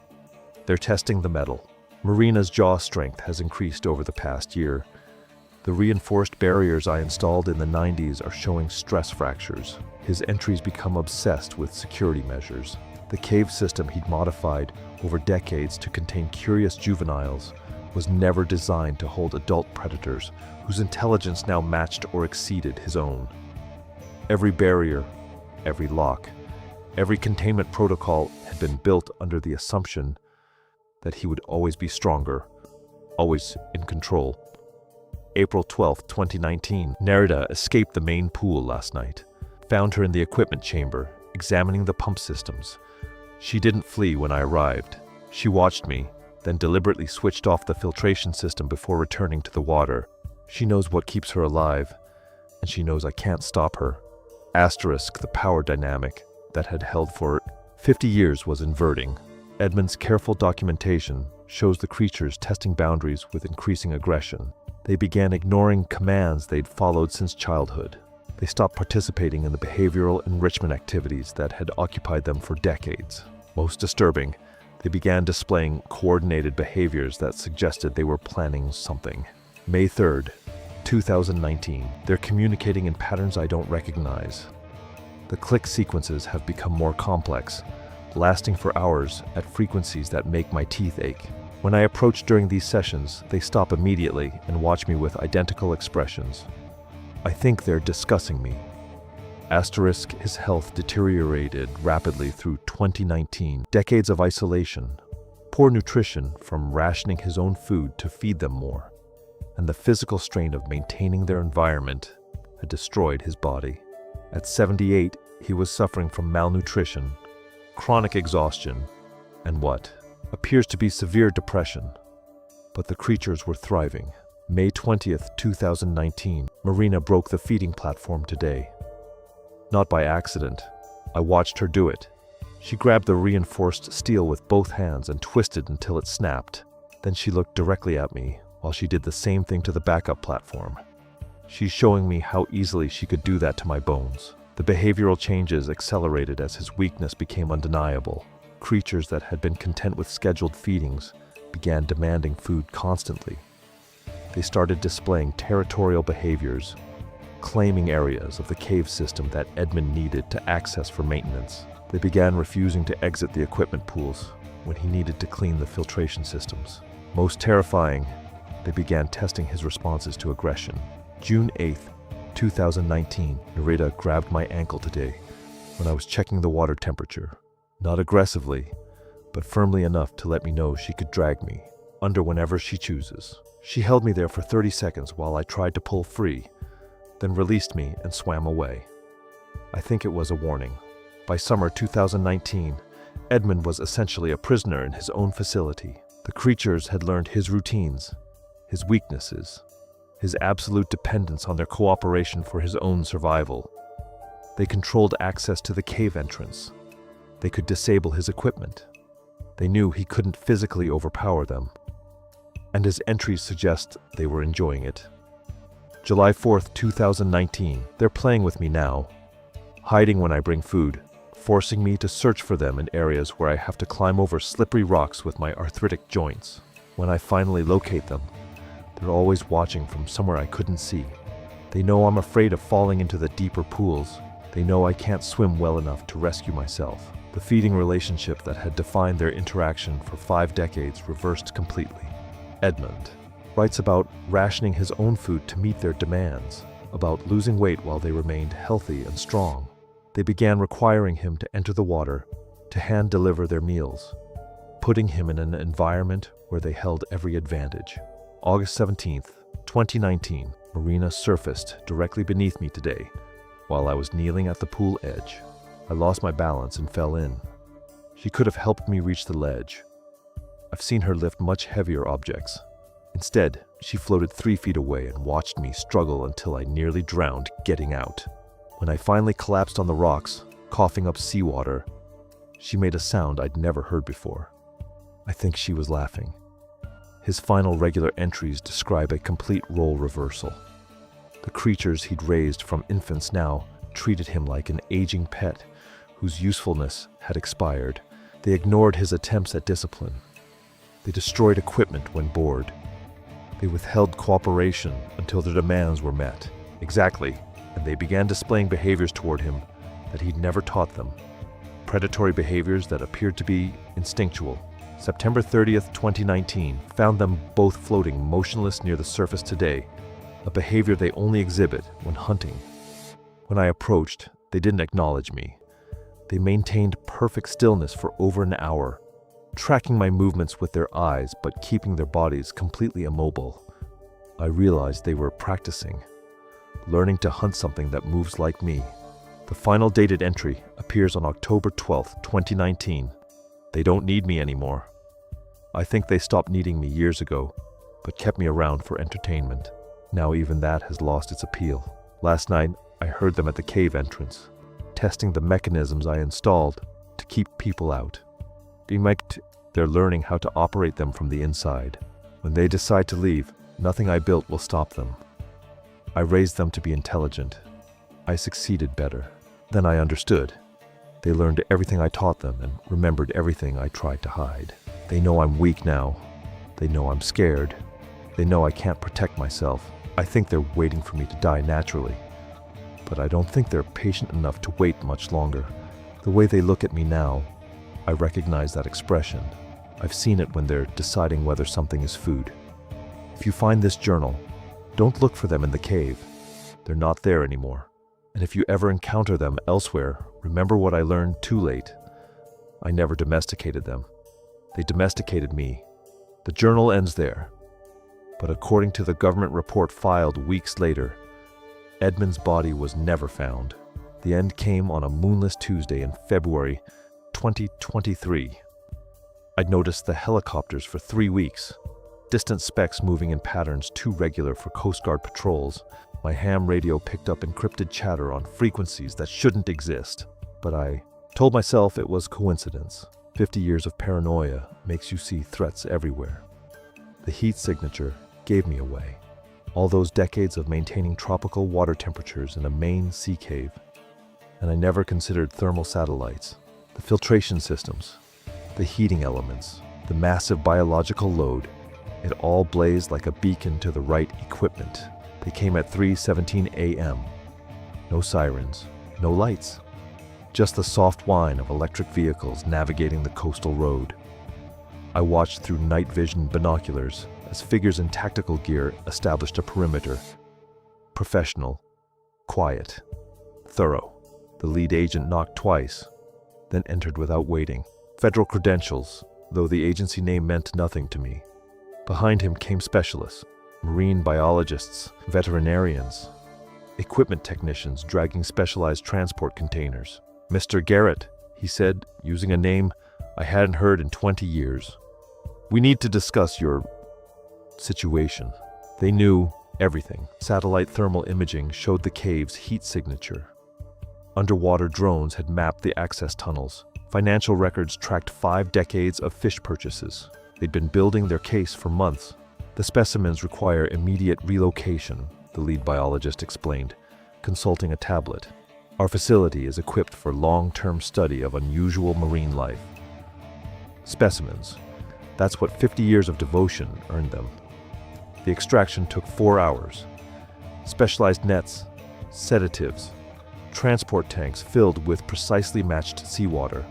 They're testing the metal. Marina's jaw strength has increased over the past year. The reinforced barriers I installed in the 90s are showing stress fractures. His entries become obsessed with security measures. The cave system he'd modified over decades to contain curious juveniles was never designed to hold adult predators whose intelligence now matched or exceeded his own. Every barrier, every lock, every containment protocol had been built under the assumption that he would always be stronger, always in control. April 12, 2019. Nerida escaped the main pool last night. Found her in the equipment chamber, examining the pump systems. She didn't flee when I arrived. She watched me, then deliberately switched off the filtration system before returning to the water. She knows what keeps her alive, and she knows I can't stop her. Asterisk, the power dynamic that had held for 50 years was inverting. Edmund's careful documentation shows the creatures testing boundaries with increasing aggression. They began ignoring commands they'd followed since childhood. They stopped participating in the behavioral enrichment activities that had occupied them for decades. Most disturbing, they began displaying coordinated behaviors that suggested they were planning something. May 3rd, 2019. They're communicating in patterns I don't recognize. The click sequences have become more complex, lasting for hours at frequencies that make my teeth ache. When I approach during these sessions, they stop immediately and watch me with identical expressions. I think they're discussing me. Asterisk, his health deteriorated rapidly through 2019. Decades of isolation, poor nutrition from rationing his own food to feed them more, and the physical strain of maintaining their environment had destroyed his body. At 78, he was suffering from malnutrition, chronic exhaustion, and what appears to be severe depression. But the creatures were thriving. May 20th, 2019. Marina broke the feeding platform today. Not by accident. I watched her do it. She grabbed the reinforced steel with both hands and twisted until it snapped. Then she looked directly at me while she did the same thing to the backup platform. She's showing me how easily she could do that to my bones. The behavioral changes accelerated as his weakness became undeniable. Creatures that had been content with scheduled feedings began demanding food constantly. They started displaying territorial behaviors, claiming areas of the cave system that Edmund needed to access for maintenance. They began refusing to exit the equipment pools when he needed to clean the filtration systems. Most terrifying, they began testing his responses to aggression. June 8th, 2019, Nerida grabbed my ankle today when I was checking the water temperature. Not aggressively, but firmly enough to let me know she could drag me under whenever she chooses. She held me there for 30 seconds while I tried to pull free, then released me and swam away. I think it was a warning. By summer 2019, Edmund was essentially a prisoner in his own facility. The creatures had learned his routines, his weaknesses, his absolute dependence on their cooperation for his own survival. They controlled access to the cave entrance. They could disable his equipment. They knew he couldn't physically overpower them. And his entries suggest they were enjoying it. July 4th, 2019. They're playing with me now, hiding when I bring food, forcing me to search for them in areas where I have to climb over slippery rocks with my arthritic joints. When I finally locate them, they're always watching from somewhere I couldn't see. They know I'm afraid of falling into the deeper pools. They know I can't swim well enough to rescue myself. The feeding relationship that had defined their interaction for 5 decades reversed completely. Edmund writes about rationing his own food to meet their demands, about losing weight while they remained healthy and strong. They began requiring him to enter the water, to hand-deliver their meals, putting him in an environment where they held every advantage. August 17th, 2019, Marina surfaced directly beneath me today. While I was kneeling at the pool edge, I lost my balance and fell in. She could have helped me reach the ledge. I've seen her lift much heavier objects. Instead, she floated 3 feet away and watched me struggle until I nearly drowned getting out. When I finally collapsed on the rocks, coughing up seawater, she made a sound I'd never heard before. I think she was laughing. His final regular entries describe a complete role reversal. The creatures he'd raised from infants now treated him like an aging pet whose usefulness had expired. They ignored his attempts at discipline. They destroyed equipment when bored. They withheld cooperation until their demands were met. Exactly, and they began displaying behaviors toward him that he'd never taught them. Predatory behaviors that appeared to be instinctual. September 30th, 2019, found them both floating motionless near the surface today, a behavior they only exhibit when hunting. When I approached, they didn't acknowledge me. They maintained perfect stillness for over an hour, tracking my movements with their eyes but keeping their bodies completely immobile. I realized they were practicing, learning to hunt something that moves like me. The final dated entry appears on October 12th, 2019. They don't need me anymore. I think they stopped needing me years ago, but kept me around for entertainment. Now even that has lost its appeal. Last night, I heard them at the cave entrance, testing the mechanisms I installed to keep people out. They're learning how to operate them from the inside. When they decide to leave, nothing I built will stop them. I raised them to be intelligent. I succeeded better. Then I understood. They learned everything I taught them and remembered everything I tried to hide. They know I'm weak now. They know I'm scared. They know I can't protect myself. I think they're waiting for me to die naturally. But I don't think they're patient enough to wait much longer. The way they look at me now, I recognize that expression. I've seen it when they're deciding whether something is food. If you find this journal, don't look for them in the cave. They're not there anymore. And if you ever encounter them elsewhere, remember what I learned too late. I never domesticated them. They domesticated me. The journal ends there. But according to the government report filed weeks later, Edmund's body was never found. The end came on a moonless Tuesday in February 2023. I'd noticed the helicopters for 3 weeks, distant specks moving in patterns too regular for Coast Guard patrols. My ham radio picked up encrypted chatter on frequencies that shouldn't exist. But I told myself it was coincidence. 50 years of paranoia makes you see threats everywhere. The heat signature gave me away. All those decades of maintaining tropical water temperatures in a Maine sea cave. And I never considered thermal satellites, the filtration systems, the heating elements, the massive biological load. It all blazed like a beacon to the right equipment. They came at 3:17 a.m. No sirens, no lights. Just the soft whine of electric vehicles navigating the coastal road. I watched through night vision binoculars as figures in tactical gear established a perimeter. Professional, quiet, thorough. The lead agent knocked twice, then entered without waiting. Federal credentials, though the agency name meant nothing to me. Behind him came specialists, marine biologists, veterinarians, equipment technicians dragging specialized transport containers. "Mr. Garrett," he said, using a name I hadn't heard in 20 years. "We need to discuss your situation." They knew everything. Satellite thermal imaging showed the cave's heat signature. Underwater drones had mapped the access tunnels. Financial records tracked 5 decades of fish purchases. They'd been building their case for months. "The specimens require immediate relocation," the lead biologist explained, consulting a tablet. "Our facility is equipped for long-term study of unusual marine life." Specimens. That's what 50 years of devotion earned them. The extraction took 4 hours. Specialized nets, sedatives, transport tanks filled with precisely matched seawater.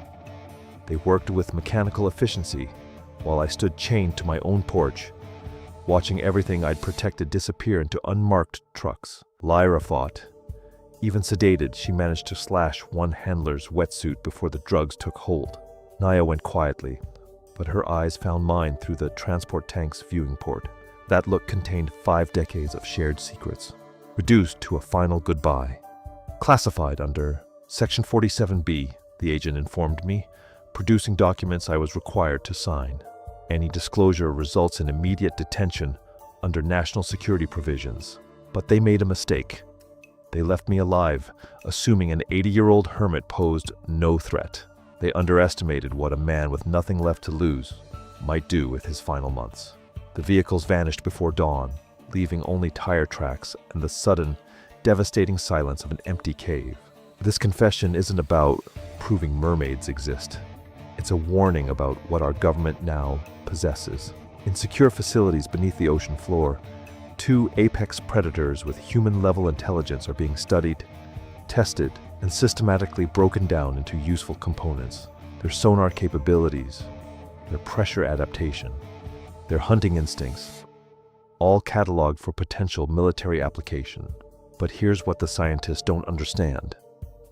They worked with mechanical efficiency, while I stood chained to my own porch, watching everything I'd protected disappear into unmarked trucks. Lyra fought. Even sedated, she managed to slash one handler's wetsuit before the drugs took hold. Naya went quietly, but her eyes found mine through the transport tank's viewing port. That look contained 5 decades of shared secrets, reduced to a final goodbye. Classified under Section 47B, the agent informed me, producing documents I was required to sign. Any disclosure results in immediate detention under national security provisions. But they made a mistake. They left me alive, assuming an 80-year-old hermit posed no threat. They underestimated what a man with nothing left to lose might do with his final months. The vehicles vanished before dawn, leaving only tire tracks and the sudden, devastating silence of an empty cave. This confession isn't about proving mermaids exist. It's a warning about what our government now possesses. In secure facilities beneath the ocean floor, 2 apex predators with human-level intelligence are being studied, tested, and systematically broken down into useful components. Their sonar capabilities, their pressure adaptation, their hunting instincts, all cataloged for potential military application. But here's what the scientists don't understand.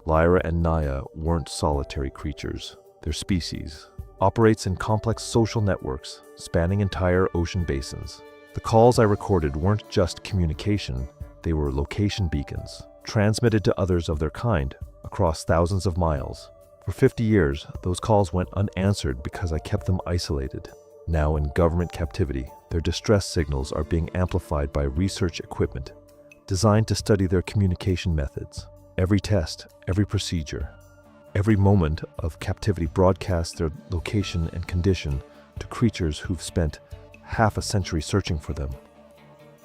Lyra and Naya weren't solitary creatures. Their species operates in complex social networks spanning entire ocean basins. The calls I recorded weren't just communication, they were location beacons, transmitted to others of their kind across thousands of miles. For 50 years, those calls went unanswered because I kept them isolated. Now in government captivity, their distress signals are being amplified by research equipment designed to study their communication methods. Every test, every procedure, every moment of captivity broadcasts their location and condition to creatures who've spent half a century searching for them.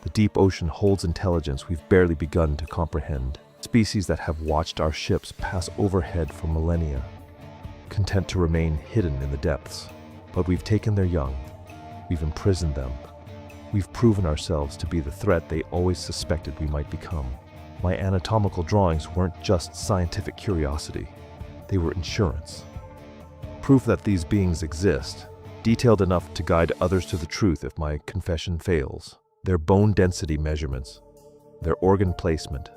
The deep ocean holds intelligence we've barely begun to comprehend. Species that have watched our ships pass overhead for millennia, content to remain hidden in the depths. But we've taken their young. We've imprisoned them. We've proven ourselves to be the threat they always suspected we might become. My anatomical drawings weren't just scientific curiosity. They were insurance. Proof that these beings exist, detailed enough to guide others to the truth if my confession fails. Their bone density measurements, their organ placement,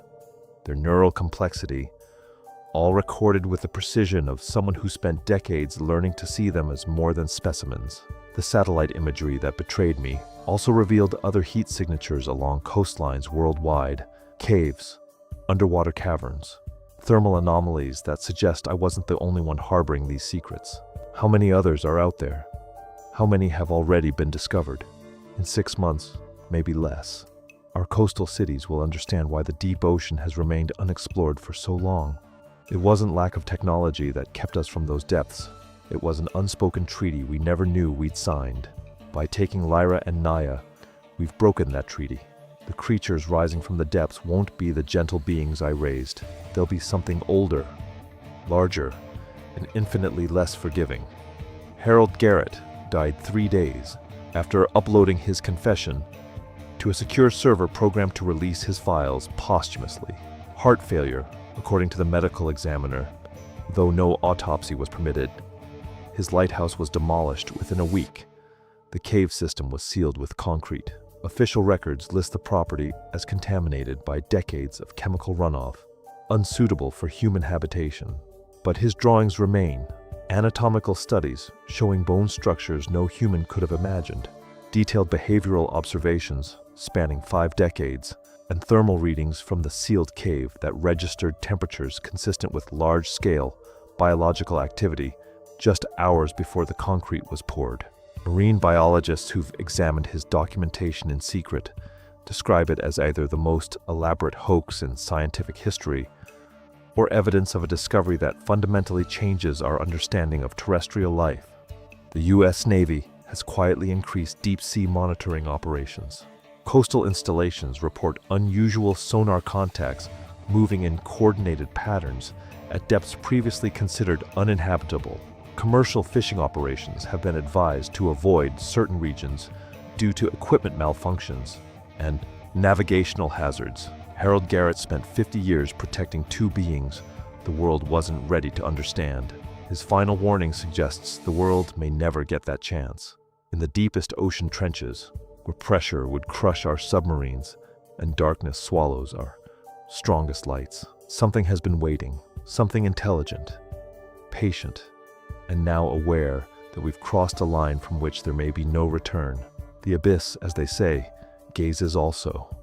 their neural complexity, all recorded with the precision of someone who spent decades learning to see them as more than specimens. The satellite imagery that betrayed me also revealed other heat signatures along coastlines worldwide, caves, underwater caverns, thermal anomalies that suggest I wasn't the only one harboring these secrets. How many others are out there? How many have already been discovered? In 6 months, maybe less, our coastal cities will understand why the deep ocean has remained unexplored for so long. It wasn't lack of technology that kept us from those depths. It was an unspoken treaty we never knew we'd signed. By taking Lyra and Naya, we've broken that treaty. The creatures rising from the depths won't be the gentle beings I raised. They'll be something older, larger, and infinitely less forgiving. Harold Garrett died 3 days after uploading his confession to a secure server programmed to release his files posthumously. Heart failure, according to the medical examiner, though no autopsy was permitted. His lighthouse was demolished within a week. The cave system was sealed with concrete. Official records list the property as contaminated by decades of chemical runoff, unsuitable for human habitation. But his drawings remain. Anatomical studies showing bone structures no human could have imagined, detailed behavioral observations spanning 5 decades, and thermal readings from the sealed cave that registered temperatures consistent with large-scale biological activity just hours before the concrete was poured. Marine biologists who've examined his documentation in secret describe it as either the most elaborate hoax in scientific history or evidence of a discovery that fundamentally changes our understanding of terrestrial life. The U.S. Navy has quietly increased deep-sea monitoring operations. Coastal installations report unusual sonar contacts moving in coordinated patterns at depths previously considered uninhabitable. Commercial fishing operations have been advised to avoid certain regions due to equipment malfunctions and navigational hazards. Harold Garrett spent 50 years protecting 2 beings the world wasn't ready to understand. His final warning suggests the world may never get that chance. In the deepest ocean trenches, where pressure would crush our submarines and darkness swallows our strongest lights, something has been waiting, something intelligent, patient, and now aware that we've crossed a line from which there may be no return. The abyss, as they say, gazes also.